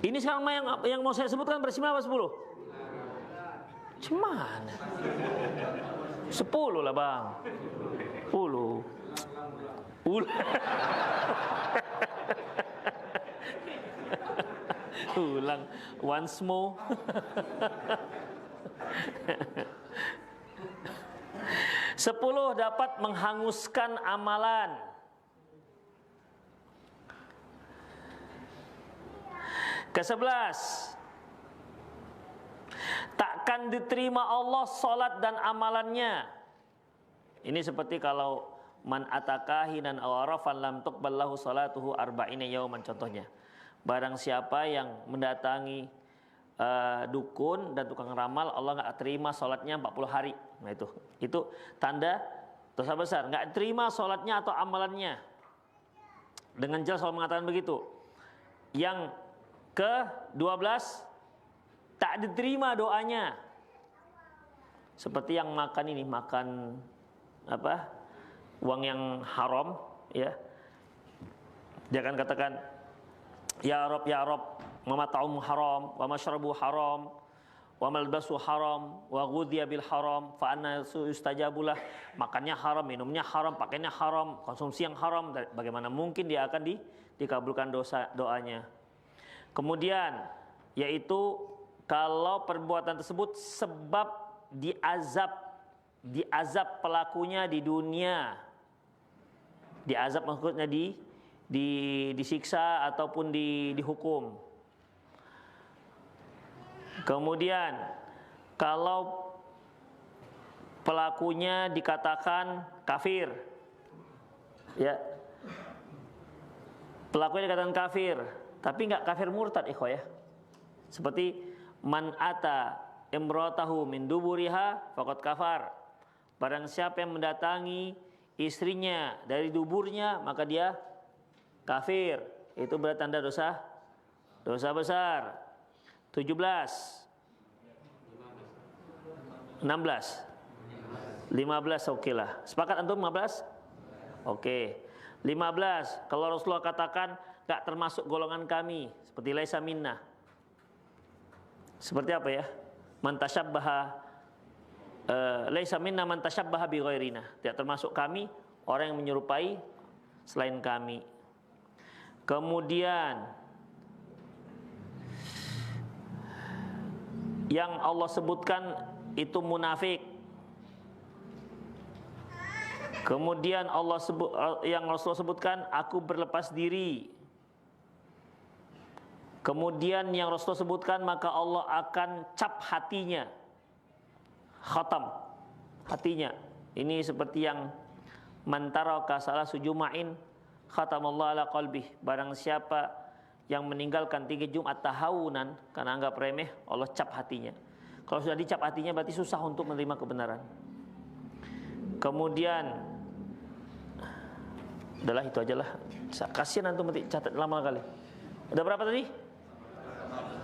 Ini sekarang yang mau saya sebutkan ber 9 apa 10? Cuman 10 lah bang. 10. Ulang once more. 10 dapat menghanguskan amalan. Ke-11, takkan diterima Allah salat dan amalannya. Ini seperti kalau man atakahinan aw arafan lam tuqbal lahu salatuhu arba'ina yauman, contohnya. Barang siapa yang mendatangi dukun dan tukang ramal, Allah nggak terima salatnya 40 hari. Nah itu tanda dosa besar. Nggak terima salatnya atau amalannya. Dengan jelas Allah mengatakan begitu. Yang ke-12, tak diterima doanya. Seperti yang makan uang yang haram, ya. Dia akan katakan, ya Rob, mama ta'um haram, wa masyrabu haram, wa malbasu haram wa ghudhiya bil haram fa anna yustajabulah. Makannya haram, minumnya haram, pakainya haram, konsumsi yang haram, bagaimana mungkin dia akan dikabulkan doanya. Kemudian yaitu kalau perbuatan tersebut sebab diazab pelakunya di dunia. Diazab maksudnya disiksa ataupun dihukum. Kemudian kalau pelakunya dikatakan kafir, ya, pelakunya dikatakan kafir, tapi nggak kafir murtad, ikhwah ya. Seperti man ata imratahu min duburiha faqad kafar. Barang siapa yang mendatangi istrinya dari duburnya, maka dia kafir. Itu berarti tanda dosa besar. 17 16 15 oke lah. Sepakat antum 15? Oke. 15 kalau Rasulullah katakan enggak termasuk golongan kami, seperti laisa minna. Seperti apa ya? Man tasyabbaha laisa minna man tasyabbaha bi ghairina. Tidak termasuk kami orang yang menyerupai selain kami. Kemudian yang Allah sebutkan itu munafik. Kemudian yang Rasulullah sebutkan aku berlepas diri. Kemudian yang Rasulullah sebutkan maka Allah akan cap hatinya. Khatam hatinya. Ini seperti yang man taraka salah sujuma'in khatamallahu ala qalbih. Barang siapa yang meninggalkan 3 Jumat tahawunan karena anggap remeh, Allah cap hatinya. Kalau sudah dicap hatinya berarti susah untuk menerima kebenaran. Kemudian udahlah itu aja lah. Kasihan antum nanti catat lama kali. Udah berapa tadi?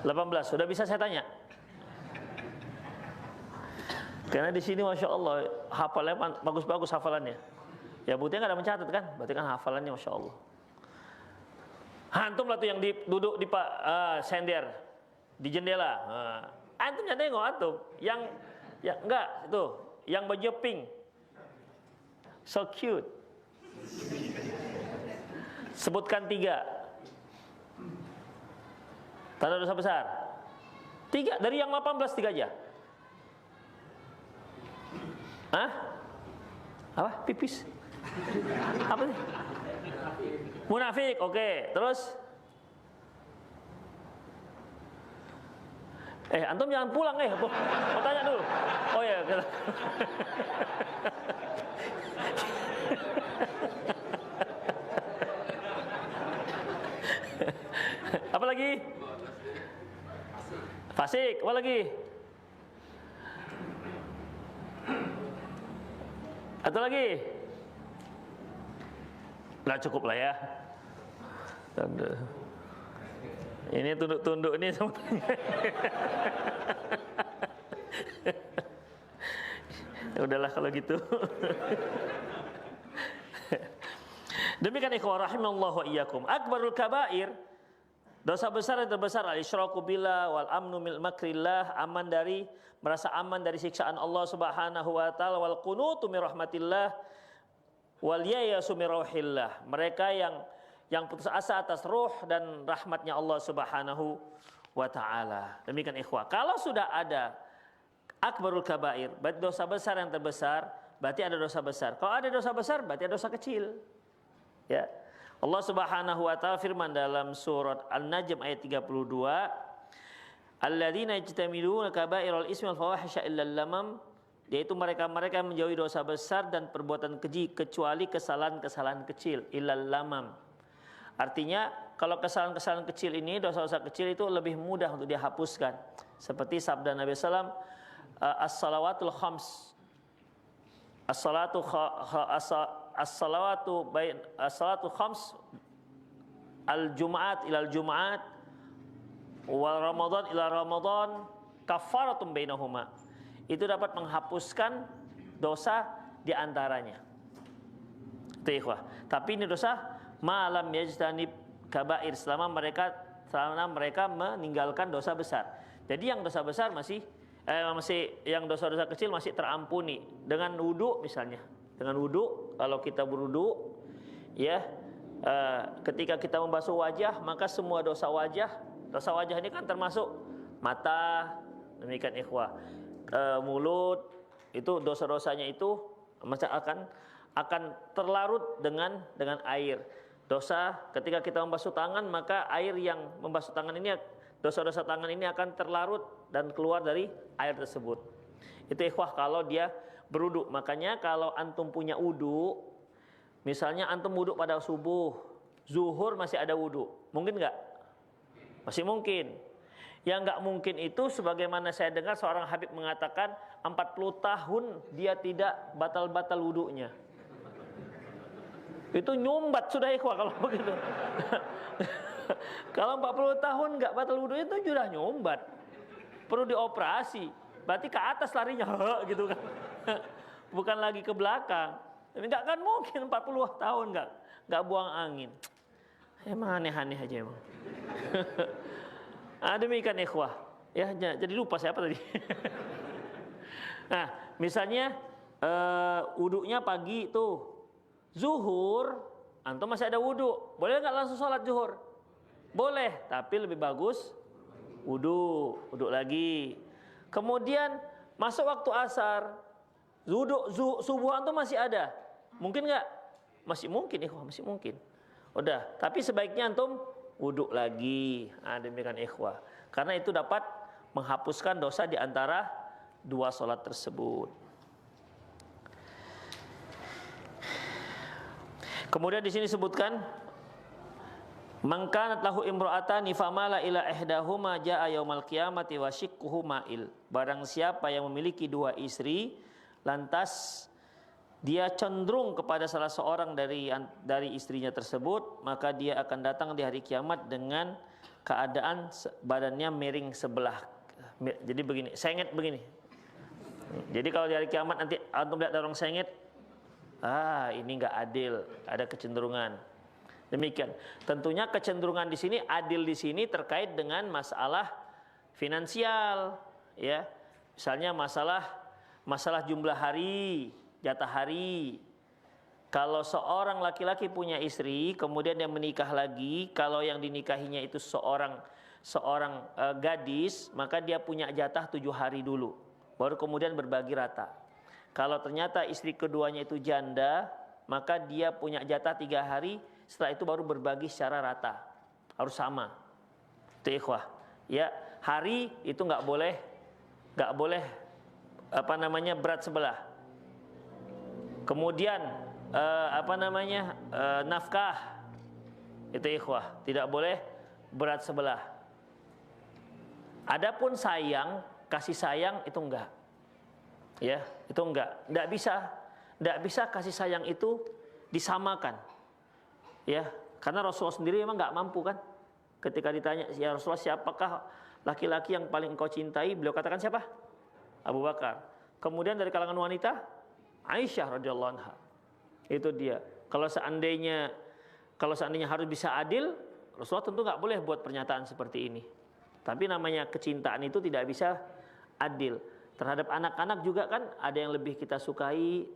18. Sudah bisa saya tanya? Karena di sini masya Allah hafalnya bagus-bagus hafalannya. Ya buktinya nggak ada mencatat kan? Berarti kan hafalannya masya Allah. Antum lah tuh yang duduk di sender di jendela. Antum jangan nengok antum. Yang enggak itu, yang baju pink. So cute. Sebutkan 3. Tanda dosa besar. 3 dari yang 18 3 aja. Hah? Apa? Pipis. Apa sih? Munafik, oke. Terus antum jangan pulang mau tanya dulu. Oh ya. Apa lagi? Fasik, apa lagi? Atau lagi? Nggak cukup lah ya. Ini tunduk-tunduk ini semuanya. Udahlah kalau gitu. Demikian ikhwah rahimallahu wa iyyakum. Akbarul kabair, dosa besar yang terbesar al-isyraku billah wal amnu min makrillah, merasa aman dari siksaan Allah Subhanahu wa taala, wal qunutu min rahmatillah wal yayasu min rauhillah. Mereka yang putus asa atas ruh dan rahmatnya Allah Subhanahu wa taala. Demikian ikhwah. Kalau sudah ada akbarul kabair, berarti dosa besar yang terbesar, berarti ada dosa besar. Kalau ada dosa besar, berarti ada dosa kecil. Ya. Allah Subhanahu wa taala firman dalam surat An-Najm ayat 32, alladzina yajtamiluna kaba'iral ismi wal fawahisha illa lamam, yaitu mereka-mereka yang menjauhi dosa besar dan perbuatan keji kecuali kesalahan-kesalahan kecil, illal lamam. Artinya kalau kesalahan-kesalahan kecil ini, dosa-dosa kecil itu lebih mudah untuk dihapuskan. Seperti sabda Nabi SAW, as-salawatul khams, as-salatu khams, al-jum'at ilal jum'at, wal ramadan ila ramadan, kafaratun bainahuma. Itu dapat menghapuskan dosa di antaranya. Itu ikhwah. Tapi ini dosa malam yajtanib kabair, selama mereka meninggalkan dosa besar. Jadi yang dosa besar masih masih yang dosa-dosa kecil masih terampuni dengan wudu misalnya. Dengan wudu, kalau kita berwudu, ya, ketika kita membasuh wajah, maka semua dosa wajah ini kan termasuk mata, demikian ikhwah, mulut, itu dosa-dosanya itu maka akan terlarut dengan air. Dosa ketika kita membasuh tangan, maka air yang membasuh tangan ini, dosa-dosa tangan ini akan terlarut dan keluar dari air tersebut. Itu ikhwah kalau dia berwudu. Makanya kalau antum punya wudu, misalnya antum wudu pada subuh, zuhur masih ada wudu, mungkin nggak? Masih mungkin. Yang nggak mungkin itu sebagaimana saya dengar seorang habib mengatakan 40 tahun dia tidak batal-batal wudunya. Itu nyumbat sudah ikhwah kalau begitu. Kalau 40 tahun nggak batal wudu itu sudah nyumbat. Perlu dioperasi. Berarti ke atas larinya gitu kan. Bukan lagi ke belakang. Nggak kan mungkin 40 tahun nggak buang angin. Emang aneh-aneh aja emang. Demikian ikhwah. Ya, jadi lupa saya apa tadi. Nah, misalnya wudunya pagi tuh. Zuhur, antum masih ada wudu, boleh nggak langsung sholat zuhur? Boleh, tapi lebih bagus wudu lagi. Kemudian masuk waktu asar, subuh antum masih ada, mungkin nggak? Masih mungkin, ikhwah, masih mungkin. Udah, tapi sebaiknya antum wudu lagi. Demikian ikhwah, karena itu dapat menghapuskan dosa di antara dua sholat tersebut. Kemudian di sini disebutkan man kanat lahu imra'atani famala ila ihdahuma jaa yaumal qiyamati wa shiqquhu ma'il. Barang siapa yang memiliki dua istri lantas dia cenderung kepada salah seorang dari istrinya tersebut, maka dia akan datang di hari kiamat dengan keadaan badannya miring sebelah. Jadi begini, sengit begini. Jadi kalau di hari kiamat nanti antum lihat orang sengit, ini nggak adil, ada kecenderungan. Demikian. Tentunya kecenderungan di sini, adil di sini terkait dengan masalah finansial, ya. Misalnya masalah jumlah hari, jatah hari. Kalau seorang laki-laki punya istri, kemudian dia menikah lagi, kalau yang dinikahinya itu seorang gadis, maka dia punya jatah 7 hari dulu, baru kemudian berbagi rata. Kalau ternyata istri keduanya itu janda, maka dia punya jatah 3 hari. Setelah itu baru berbagi secara rata, harus sama. Itu ikhwah. Ya, hari itu nggak boleh berat sebelah. Kemudian nafkah, itu ikhwah, tidak boleh berat sebelah. Adapun kasih sayang itu enggak. Ya, itu enggak bisa kasih sayang itu disamakan. Ya, karena Rasulullah sendiri memang enggak mampu kan. Ketika ditanya, ya Rasulullah, siapakah laki-laki yang paling engkau cintai? Beliau katakan siapa? Abu Bakar. Kemudian dari kalangan wanita, Aisyah radhiyallahu anha. Itu dia. Kalau seandainya harus bisa adil, Rasulullah tentu enggak boleh buat pernyataan seperti ini. Tapi namanya kecintaan itu tidak bisa adil. Terhadap anak-anak juga kan ada yang lebih kita sukai,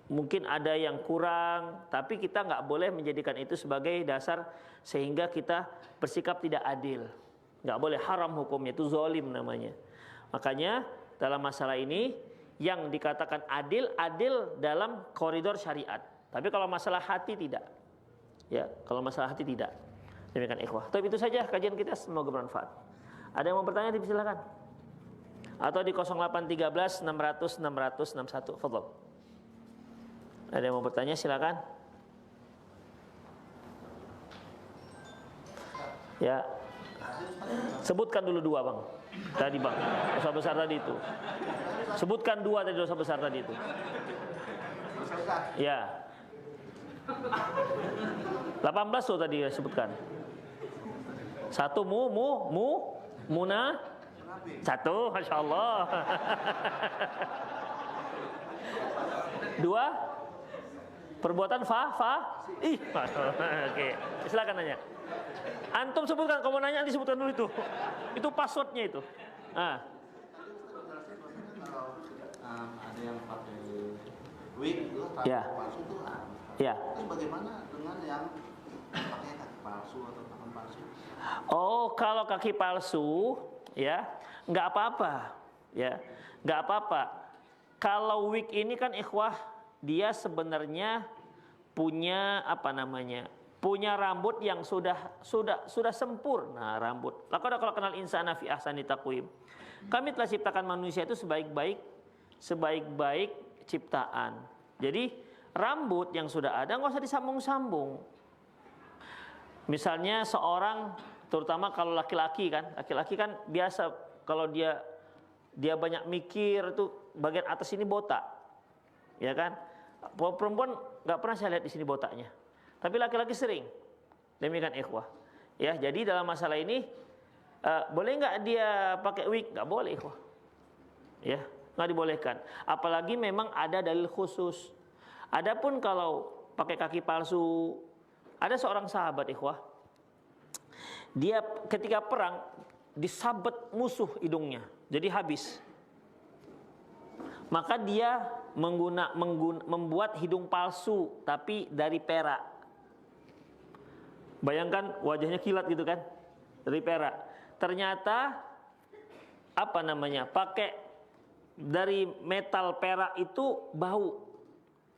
mungkin ada yang kurang, tapi kita nggak boleh menjadikan itu sebagai dasar sehingga kita bersikap tidak adil. Nggak boleh, haram hukumnya, itu zalim namanya. Makanya dalam masalah ini yang dikatakan adil dalam koridor syariat. Tapi kalau masalah hati tidak. Ya, kalau masalah hati tidak. Demikian ikhwah. Tapi itu saja kajian kita, semoga bermanfaat. Ada yang mau bertanya, silakan. Atau di 0813 600 661. Fadhol. Ada yang mau bertanya, silakan. Ya. Sebutkan dulu 2, Bang. Tadi, Bang. Dosa besar tadi itu. Sebutkan 2 dari dosa besar tadi itu. Ya. 18 tuh tadi sebutkan. 1 muna. 1, Masya Allah. 2, perbuatan Oke, silakan nanya. Antum sebutkan, kamu nanya nanti sebutkan dulu itu. Itu passwordnya itu. ada yang pakai wig itu Ya. palsu itu haram. Ya. Terus bagaimana dengan yang pakai kaki palsu atau tangan palsu? Oh, kalau kaki palsu, ya, nggak apa-apa, ya, nggak apa-apa. Kalau wig ini kan ikhwah, dia sebenarnya punya apa namanya? Punya rambut yang sudah sempurna rambut. Laqad kalau kenal insana fi ahsani taqwim. Kami telah ciptakan manusia itu sebaik-baik ciptaan. Jadi rambut yang sudah ada nggak usah disambung-sambung. Misalnya seorang, terutama kalau laki-laki kan biasa kalau dia banyak mikir tuh bagian atas ini botak, ya kan? Perempuan nggak pernah saya lihat di sini botaknya, tapi laki-laki sering. Demikian ikhwah. Ya, jadi dalam masalah ini boleh nggak dia pakai wig? Nggak boleh ikhwah. Ya, nggak dibolehkan. Apalagi memang ada dalil khusus. Adapun kalau pakai kaki palsu, ada seorang sahabat ikhwah, dia ketika perang disabet musuh hidungnya, jadi habis. Maka dia membuat hidung palsu tapi dari perak. Bayangkan wajahnya kilat gitu kan, dari perak. Ternyata apa namanya, pakai dari metal perak itu bau.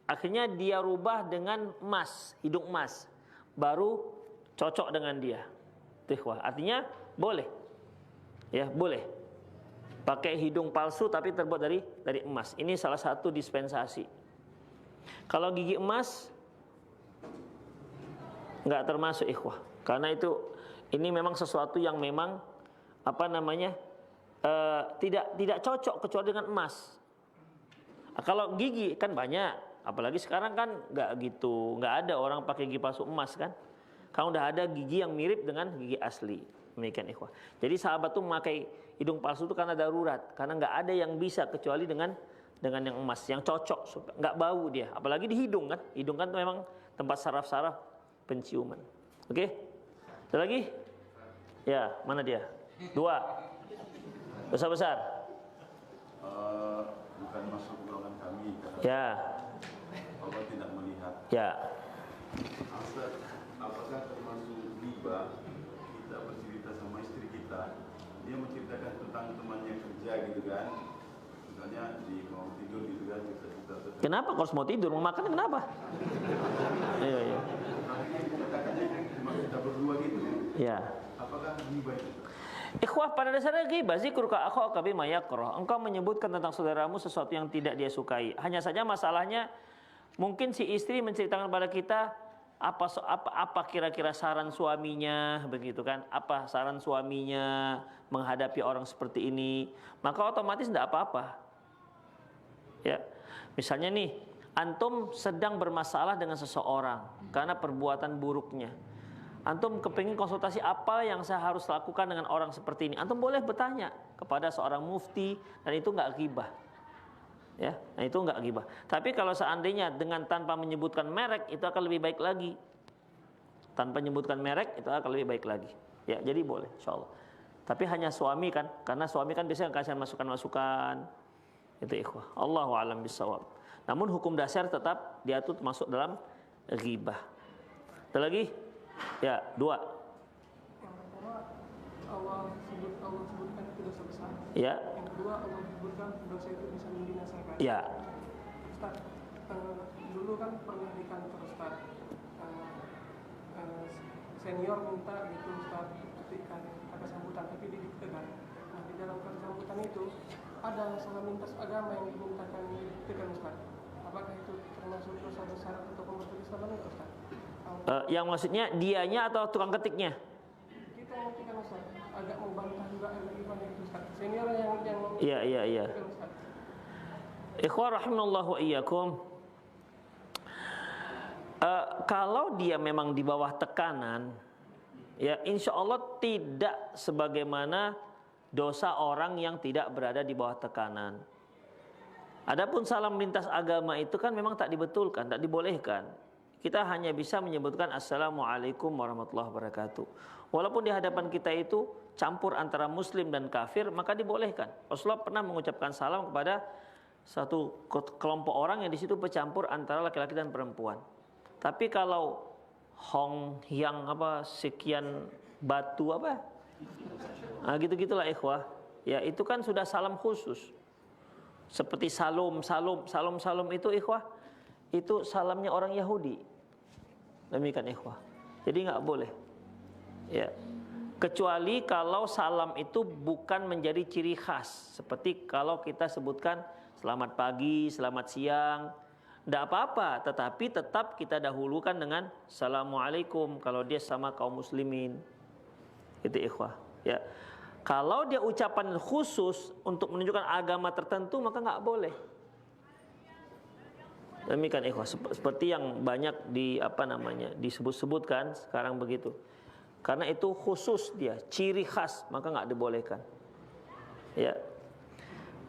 Akhirnya dia rubah dengan emas, hidung emas, baru cocok dengan dia. Ikhwah, artinya boleh, ya boleh pakai hidung palsu tapi terbuat dari emas. Ini salah satu dispensasi. Kalau gigi emas nggak termasuk ikhwah, karena ini memang sesuatu yang memang apa namanya tidak cocok kecuali dengan emas. Kalau gigi kan banyak. Apalagi sekarang kan nggak ada orang pakai gigi palsu emas kan. Kalau udah ada gigi yang mirip dengan gigi asli. Demikian ikhwah. Jadi sahabat tuh memakai hidung palsu itu karena darurat, karena nggak ada yang bisa kecuali dengan yang emas, yang cocok, nggak bau dia. Apalagi di hidung kan. Hidung kan memang tempat saraf-saraf penciuman. Oke? Ada lagi? Ya, mana dia? 2. Besar-besar. Bukan masuk golongan kami. Ya. Allah tidak melihat. Ya. Apakah termasuk riba kita bercerita sama istri kita, dia menceritakan tentang temannya kerja gitu kan, misalnya di mau tidur gitu kan, kita Kenapa harus mau tidur? Mau makan kenapa? Iya. katakannya cuma kita berdua gitu. Ya. Apakah riba itu? Ikhwah, pada dasarnya ghibah zikruka akhaka bima yakrah. Engkau menyebutkan tentang saudaramu sesuatu yang tidak dia sukai. Hanya saja masalahnya mungkin si istri menceritakan pada kita apa kira-kira saran suaminya, begitu kan? Apa saran suaminya menghadapi orang seperti ini? Maka otomatis tidak apa-apa. Ya. Misalnya nih, antum sedang bermasalah dengan seseorang karena perbuatan buruknya. Antum kepingin konsultasi apa yang saya harus lakukan dengan orang seperti ini. Antum boleh bertanya kepada seorang mufti dan itu nggak ghibah. Ya, nah itu nggak ghibah. Tapi kalau seandainya dengan tanpa menyebutkan merek itu akan lebih baik lagi. Tanpa menyebutkan merek itu akan lebih baik lagi. Ya, jadi boleh, insyaallah. Tapi hanya suami kan, karena suami kan biasanya kasih masukan-masukan. Itu ikhwah. Allahu a'lam bishawab. Namun hukum dasar tetap dia itu masuk dalam ghibah. Ada lagi? Ya, 2. Yang pertama Allah sebutkan itu dosa besar. Ya. Yang kedua Allah sebutkan dosa itu bisa membinasakan. Ya. Ustaz, dulu kan pernah di kantor Ustaz, senior minta gitu Ustaz petikan kata sambutan tapi didiktekan. Nah di dalam kata sambutan itu ada salah lintas agama yang dimintakan didiktekan Ustaz. Apakah itu termasuk dosa besar atau pembentuk Islam itu Ustaz? Yang maksudnya dianya atau tukang ketiknya? Kita yang ketikkan Ustaz, agak membantah juga bagaimana itu Ustaz. Senior yang Iya. Ustaz. Ikhwah rahimallahu wa iyyakum. Kalau dia memang di bawah tekanan, ya insya Allah tidak sebagaimana dosa orang yang tidak berada di bawah tekanan. Adapun salam lintas agama itu kan memang tak dibetulkan, tak dibolehkan. Kita hanya bisa menyebutkan Assalamualaikum warahmatullahi wabarakatuh. Walaupun di hadapan kita itu campur antara muslim dan kafir, maka dibolehkan. Rasulullah pernah mengucapkan salam kepada satu kelompok orang yang di situ bercampur antara laki-laki dan perempuan. Tapi kalau Hong yang sekian batu gitu-gitulah ikhwah. Ya itu kan sudah salam khusus. Seperti salum itu ikhwah, itu salamnya orang Yahudi. Demikian ikhwah. Jadi nggak boleh. Ya. Kecuali kalau salam itu bukan menjadi ciri khas. Seperti kalau kita sebutkan selamat pagi, selamat siang, tidak apa-apa. Tetapi tetap kita dahulukan dengan assalamualaikum kalau dia sama kaum muslimin. Itu ikhwah. Ya. Kalau dia ucapan khusus untuk menunjukkan agama tertentu, maka nggak boleh. Demikian ikhwah, seperti yang banyak disebut-sebutkan sekarang begitu. Karena itu khusus dia, ciri khas, maka nggak dibolehkan. Ya.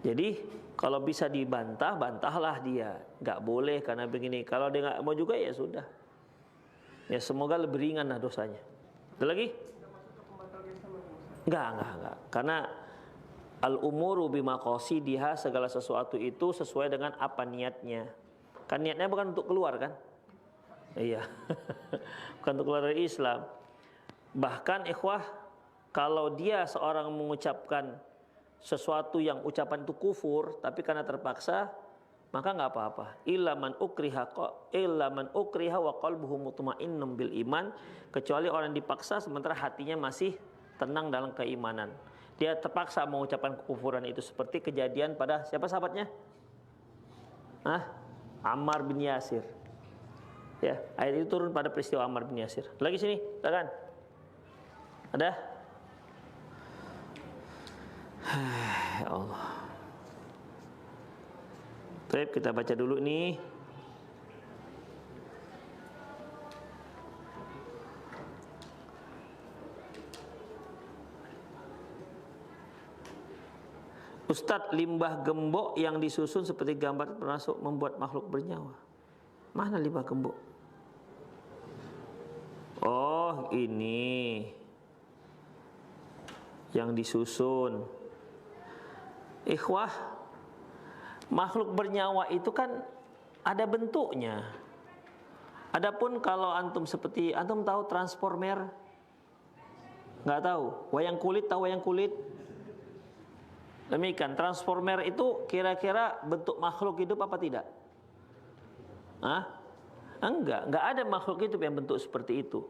Jadi kalau bisa dibantah, bantahlah dia. Nggak boleh karena begini. Kalau dia nggak mau juga ya sudah. Ya semoga lebih ringan lah dosanya. Ada lagi? Enggak. Karena al-umuru bimaqasidiha, segala sesuatu itu sesuai dengan apa niatnya. Kan niatnya bukan untuk keluar kan? Iya. Bukan untuk keluar dari Islam. Bahkan ikhwah, kalau dia seorang mengucapkan sesuatu yang ucapan itu kufur, tapi karena terpaksa, maka nggak apa-apa. Illa man ukriha wa qalbuhu mutmainnun bil iman, kecuali orang dipaksa sementara hatinya masih tenang dalam keimanan. Dia terpaksa mengucapkan kekufuran itu, seperti kejadian pada siapa sahabatnya? Ammar bin Yasir. Ya, ayat itu turun pada peristiwa Ammar bin Yasir. Lagi sini, silakan. Ada? Ya Allah. Baik, kita baca dulu nih. Ustadz, limbah gembok yang disusun seperti gambar termasuk membuat makhluk bernyawa. Mana limbah gembok? Oh, ini yang disusun. Ikhwah, makhluk bernyawa itu kan ada bentuknya. Adapun kalau antum tahu Transformer? Nggak tahu. Wayang kulit, tahu wayang kulit? Demikian, Transformer itu kira-kira bentuk makhluk hidup apa tidak? Enggak ada makhluk hidup yang bentuk seperti itu.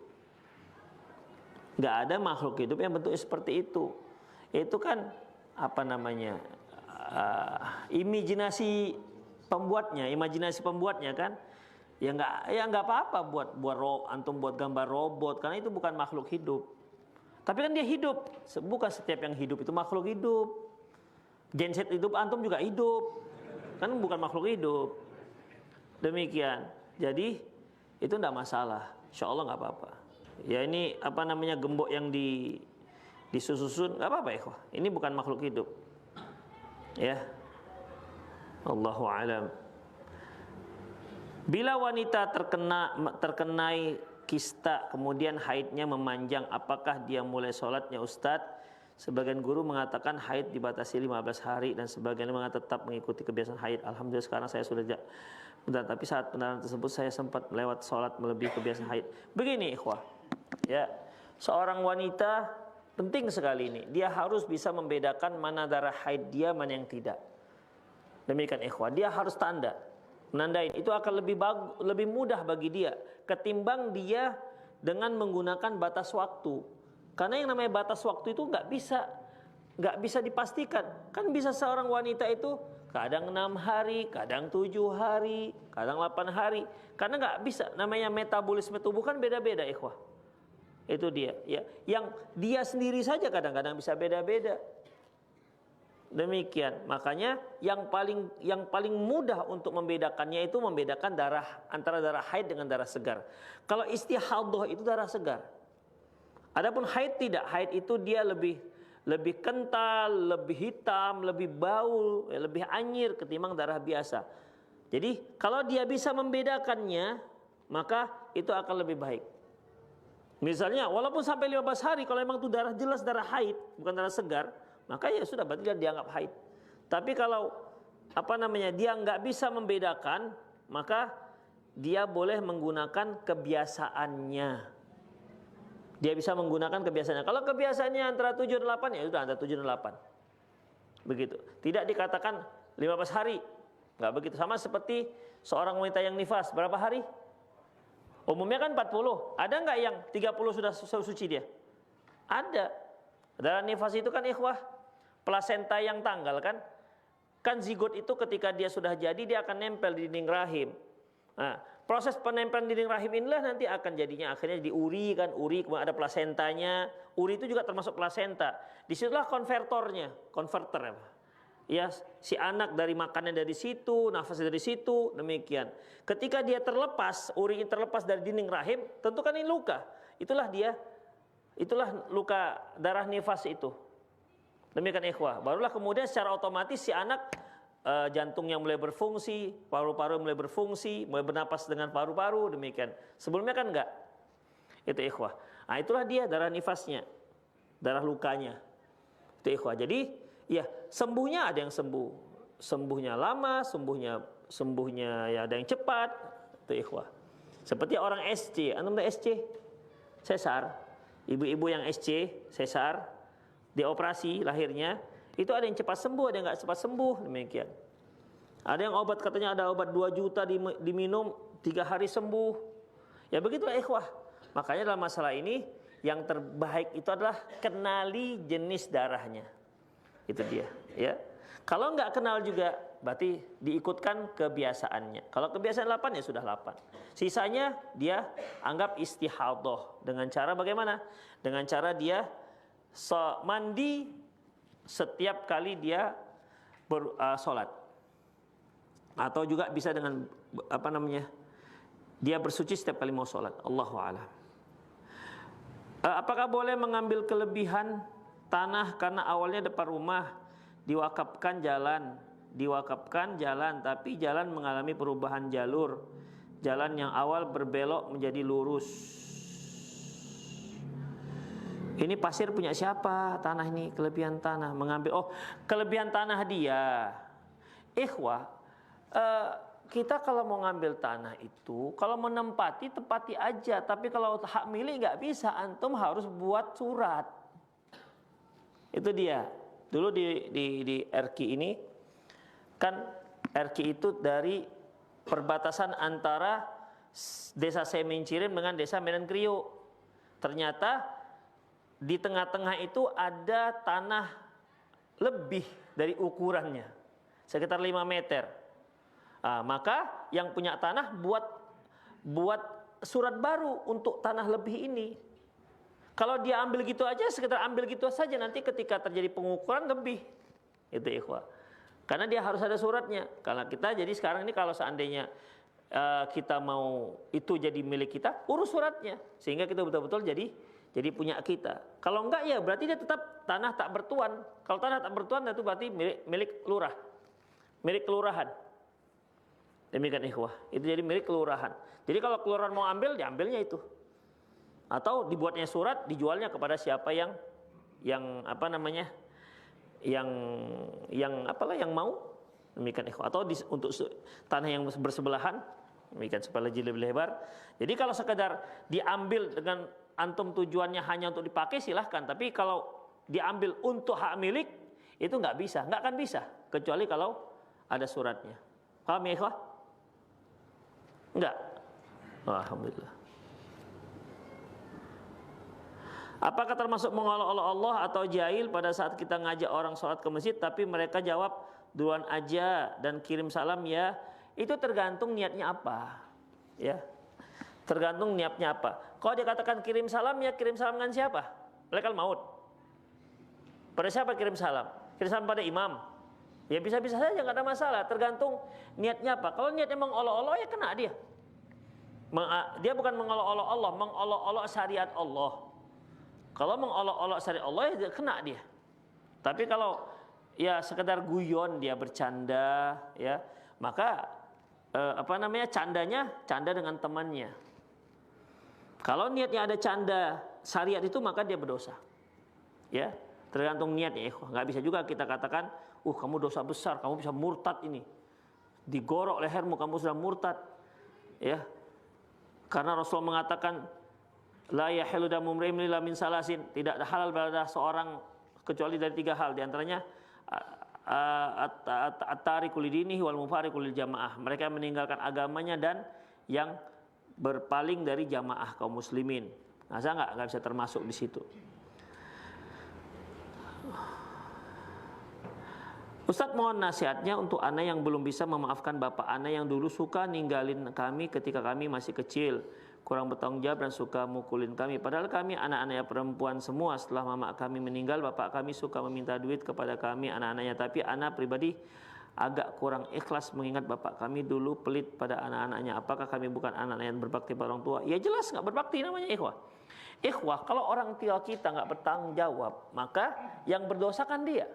Enggak ada makhluk hidup yang bentuk seperti itu. Itu kan imajinasi pembuatnya kan? Ya enggak apa-apa antum buat gambar robot, karena itu bukan makhluk hidup. Tapi kan dia hidup. Bukan setiap yang hidup itu makhluk hidup. Genset hidup, antum juga hidup. Kan bukan makhluk hidup. Demikian. Jadi itu tidak masalah. Insyaallah nggak apa-apa. Ya ini gembok yang disusun nggak apa-apa ya. Ini bukan makhluk hidup. Ya. Allahu a'lam. Bila wanita terkenai kista kemudian haidnya memanjang, apakah dia mulai sholatnya Ustadz? Sebagian guru mengatakan haid dibatasi 15 hari dan sebagian mengatakan tetap mengikuti kebiasaan haid. Alhamdulillah sekarang saya sudah tapi saat pendarahan tersebut saya sempat melewat sholat melebihi kebiasaan haid. Begini ikhwah, ya, seorang wanita penting sekali ini. Dia harus bisa membedakan mana darah haid dia, mana yang tidak. Demikian ikhwah, dia harus menandain. Itu akan lebih mudah bagi dia ketimbang dia dengan menggunakan batas waktu. Karena yang namanya batas waktu itu nggak bisa dipastikan. Kan bisa seorang wanita itu kadang 6 hari, kadang 7 hari, kadang 8 hari. Karena nggak bisa. Namanya metabolisme tubuh kan beda-beda, ikhwah. Itu dia. Ya, yang dia sendiri saja kadang-kadang bisa beda-beda. Demikian. Makanya yang paling mudah untuk membedakannya itu membedakan antara darah haid dengan darah segar. Kalau istihadah itu darah segar. Adapun haid tidak, haid itu dia lebih kental, lebih hitam, lebih bau, lebih anyir ketimbang darah biasa. Jadi kalau dia bisa membedakannya, maka itu akan lebih baik. Misalnya walaupun sampai 15 hari, kalau memang itu jelas darah haid, bukan darah segar, maka ya sudah berarti dia dianggap haid. Tapi kalau dia nggak bisa membedakan, maka dia boleh menggunakan kebiasaannya. Dia bisa menggunakan kebiasaannya. Kalau kebiasaannya antara 7 dan 8, ya sudah antara 7 dan 8. Begitu. Tidak dikatakan 15 hari. Enggak begitu. Sama seperti seorang wanita yang nifas, berapa hari? Umumnya kan 40. Ada enggak yang 30 sudah suci dia? Ada. Dalam nifas itu kan ikhwah, plasenta yang tanggal kan? Kan zigot itu ketika dia sudah jadi, dia akan nempel di dinding rahim. Nah, proses penempelan dinding rahim inilah nanti akan jadinya akhirnya di uri kan, uri kemudian ada plasentanya. Uri itu juga termasuk plasenta. Disitulah konverter apa? Ya, si anak dari makannya dari situ, nafasnya dari situ, demikian. Ketika dia terlepas, uri ini terlepas dari dinding rahim, tentu kan ini luka. Itulah luka darah nifas itu. Demikian ikhwah. Barulah kemudian secara otomatis si anak jantungnya mulai berfungsi, paru-paru mulai berfungsi, mulai bernapas dengan paru-paru, demikian. Sebelumnya kan enggak. Itu ikhwah. Nah, itulah dia darah nifasnya, darah lukanya. Itu ikhwah. Jadi, ya, sembuhnya ada yang sembuh. Sembuhnya lama, sembuhnya ya ada yang cepat. Itu ikhwah. Seperti orang SC, antum tahu SC? Sesar. Ibu-ibu yang SC, sesar, dioperasi lahirnya, itu ada yang cepat sembuh, ada yang nggak cepat sembuh, demikian. Ada yang obat katanya ada obat 2 juta diminum 3 hari sembuh. Ya begitulah ikhwah. Makanya dalam masalah ini yang terbaik itu adalah kenali jenis darahnya. Itu dia, ya. Kalau nggak kenal juga berarti diikutkan kebiasaannya. Kalau kebiasaan 8 ya sudah 8. Sisanya dia anggap istihadhah dengan cara bagaimana? Dengan cara dia mandi setiap kali dia sholat, atau juga bisa dengan dia bersuci setiap kali mau sholat. Allahu a'lam. Apakah boleh mengambil kelebihan tanah karena awalnya depan rumah diwakafkan jalan, tapi jalan mengalami perubahan jalur, jalan yang awal berbelok menjadi lurus. Ini pasir punya siapa? Tanah ini, kelebihan tanah. Mengambil, kelebihan tanah dia. Ikhwah, kita kalau mau ngambil tanah itu, kalau menempati, tempati aja. Tapi kalau hak milik nggak bisa, antum harus buat surat. Itu dia. Dulu di RQ ini, kan RQ itu dari perbatasan antara desa Semencirim dengan desa Medan Kriuk. Ternyata di tengah-tengah itu ada tanah lebih dari ukurannya, sekitar 5 meter. Maka yang punya tanah buat surat baru untuk tanah lebih ini. Kalau dia ambil gitu aja, sekitar ambil gitu saja, nanti ketika terjadi pengukuran lebih. Itu ikhwah. Karena dia harus ada suratnya. Karena kita jadi sekarang ini kalau seandainya kita mau itu jadi milik kita, urus suratnya sehingga kita betul-betul jadi punya kita. Kalau enggak ya berarti dia tetap tanah tak bertuan. Kalau tanah tak bertuan itu berarti milik lurah, milik kelurahan. Demikian ikhwah. Itu jadi milik kelurahan. Jadi kalau kelurahan mau ambil, diambilnya itu. Atau dibuatnya surat, dijualnya kepada siapa yang mau. Demikian ikhwah. Atau untuk tanah yang bersebelahan, demikian supaya lebih lebar. Jadi kalau sekedar diambil dengan antum tujuannya hanya untuk dipakai silahkan, tapi kalau diambil untuk hak milik itu nggak akan bisa kecuali kalau ada suratnya. Paham ya ikhwah? Enggak. Alhamdulillah. Apakah termasuk mengolok-olok Allah atau jahil pada saat kita ngajak orang sholat ke masjid tapi mereka jawab duluan aja dan kirim salam ya? Itu tergantung niatnya apa, ya. Tergantung niatnya apa. Kalau dia katakan kirim salam, ya kirim salam dengan siapa? Malaikat maut. Pada siapa kirim salam? Kirim salam pada imam. Ya bisa-bisa saja, nggak ada masalah. Tergantung niatnya apa. Kalau niatnya mengolok-olok, ya kena dia. Dia bukan mengolok-olok Allah, mengolok-olok syariat Allah. Kalau mengolok-olok syariat Allah, ya kena dia. Tapi kalau ya sekedar guyon, dia bercanda, ya maka candanya canda dengan temannya. Kalau niatnya ada canda syariat itu maka dia berdosa. Ya. Tergantung niat ya ikhwah. Nggak bisa juga kita katakan, kamu dosa besar, kamu bisa murtad ini. Digorok lehermu, kamu sudah murtad. Ya. Karena Rasul mengatakan, la yahilu damu imri'in illa min salasin, tidak halal pada seorang kecuali dari 3 hal, di antaranya at-tariku lidinihi wal mufariqu lil jamaah. Mereka meninggalkan agamanya dan yang berpaling dari jamaah kaum muslimin. Nah, saya nggak bisa termasuk di situ. Ustadz, mohon nasihatnya untuk anak yang belum bisa memaafkan bapak anak yang dulu suka ninggalin kami ketika kami masih kecil, kurang bertanggung jawab dan suka mukulin kami. Padahal kami anak-anaknya perempuan semua. Setelah mama kami meninggal, bapak kami suka meminta duit kepada kami anak-anaknya. Tapi anak pribadi agak kurang ikhlas mengingat bapak kami dulu pelit pada anak-anaknya. Apakah kami bukan anak yang berbakti pada orang tua? Ya jelas nggak berbakti namanya ikhwah. Ikhwah, kalau orang tua kita nggak bertanggung jawab, maka yang berdosa kan dia.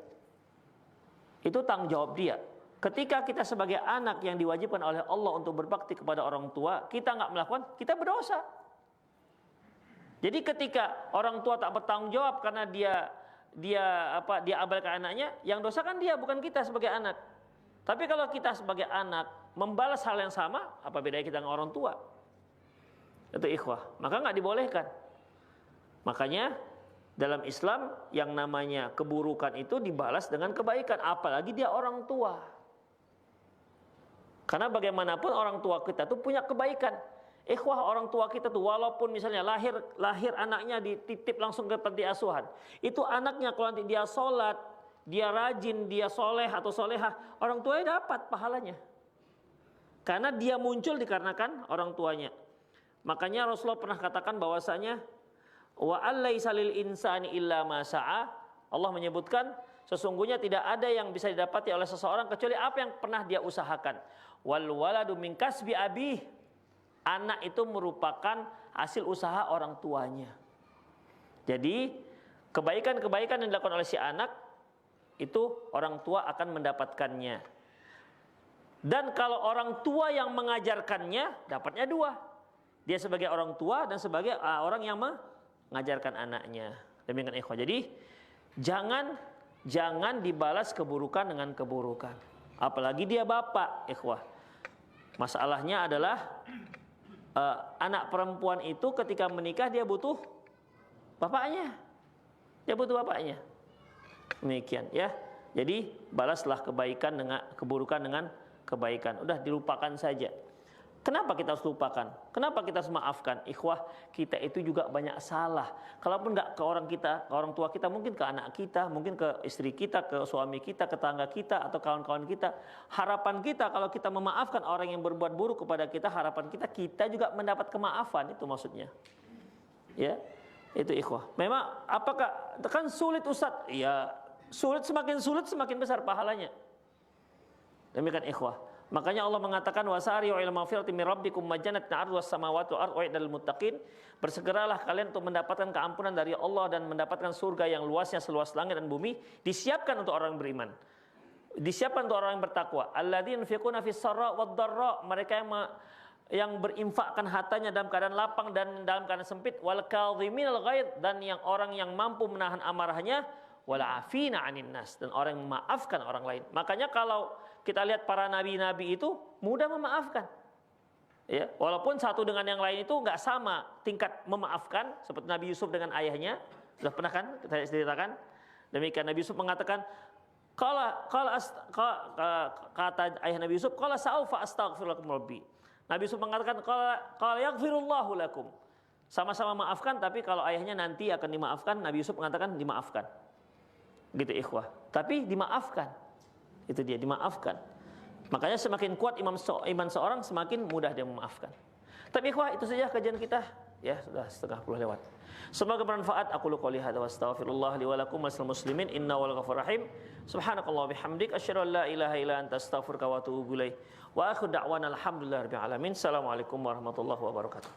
Itu tanggung jawab dia. Ketika kita sebagai anak yang diwajibkan oleh Allah untuk berbakti kepada orang tua, kita nggak melakukan, kita berdosa. Jadi ketika orang tua tak bertanggung jawab karena dia abaikan anaknya, yang dosa kan dia, bukan kita sebagai anak. Tapi kalau kita sebagai anak membalas hal yang sama, apa bedanya kita dengan orang tua? Itu ikhwah. Maka nggak dibolehkan. Makanya dalam Islam yang namanya keburukan itu dibalas dengan kebaikan, apalagi dia orang tua. Karena bagaimanapun orang tua kita tuh punya kebaikan. Ikhwah, orang tua kita tuh walaupun misalnya lahir anaknya dititip langsung ke panti asuhan, itu anaknya kalau nanti dia sholat, dia rajin, dia soleh atau solehah, orang tuanya dapat pahalanya. Karena dia muncul dikarenakan orang tuanya. Makanya Rasulullah pernah katakan bahwasanya wa allaisa lil insani illa ma sa'a. Allah menyebutkan sesungguhnya tidak ada yang bisa didapati oleh seseorang kecuali apa yang pernah dia usahakan. Wal waladu min kasbi abih. Anak itu merupakan hasil usaha orang tuanya. Jadi kebaikan-kebaikan yang dilakukan oleh si anak itu orang tua akan mendapatkannya. Dan kalau orang tua yang mengajarkannya, dapatnya 2. Dia sebagai orang tua dan sebagai orang yang mengajarkan anaknya. Demikian ikhwah. Jadi jangan dibalas keburukan dengan keburukan. Apalagi dia bapak, ikhwah. Masalahnya adalah anak perempuan itu ketika menikah dia butuh bapaknya. Dia butuh bapaknya. Demikian ya. Jadi balaslah kebaikan dengan keburukan dengan kebaikan. Udah dilupakan saja. Kenapa kita harus lupakan? Kenapa kita harus maafkan? Ikhwah, kita itu juga banyak salah. Kalaupun nggak ke orang tua kita, mungkin ke anak kita, mungkin ke istri kita, ke suami kita, ke tetangga kita, atau kawan-kawan kita. Harapan kita kalau kita memaafkan orang yang berbuat buruk kepada kita, harapan kita juga mendapat kemaafan. Itu maksudnya. Ya, itu ikhwah. Memang apakah kan sulit Ustaz? Ya, semakin sulit semakin besar pahalanya. Demikian ikhwah. Makanya Allah mengatakan wasari'u ila maghfiratin min rabbikum majannatan 'arduhas samawati wal ardu u'iddatil muttaqin. Bersegeralah kalian untuk mendapatkan keampunan dari Allah dan mendapatkan surga yang luasnya seluas langit dan bumi, disiapkan untuk orang yang beriman. Disiapkan untuk orang yang bertakwa. Alladzina yunfiquna fis sarra wad dharra, mereka yang berinfakkan hartanya dalam keadaan lapang dan dalam keadaan sempit, wal kadhiminal ghaidh, dan yang orang yang mampu menahan amarahnya, wal afina 'anin nas, dan orang yang memaafkan orang lain. Makanya kalau kita lihat para nabi-nabi itu mudah memaafkan. Ya, walaupun satu dengan yang lain itu nggak sama tingkat memaafkan, seperti Nabi Yusuf dengan ayahnya. Sudah pernah kan kita ceritakan? Demikian Nabi Yusuf mengatakan, kata ayah Nabi Yusuf, qala sa'ufa astaghfir lakum rabbi. Nabi Yusuf mengatakan, qala yaghfirullahu lakum. Sama-sama maafkan, tapi kalau ayahnya nanti akan dimaafkan, Nabi Yusuf mengatakan dimaafkan. Gitu ikhwah. Tapi dimaafkan. Itu dia, dimaafkan. Makanya semakin kuat iman seorang, semakin mudah dia memaafkan. Tapi ikhwah, itu saja kajian kita. Ya, sudah 30 lewat. Semoga bermanfaat. Aku qouli hadza wa astaghfirullah li wa lakum wasal muslimin innahu wal ghafurur rahim. Subhanakallah bihamdik asyhadu an la ilaha illa anta astaghfiruka wa atubu ilaik. Wa akhiru da'wana alhamdulillahirabbil alamin. Assalamualaikum warahmatullahi wabarakatuh.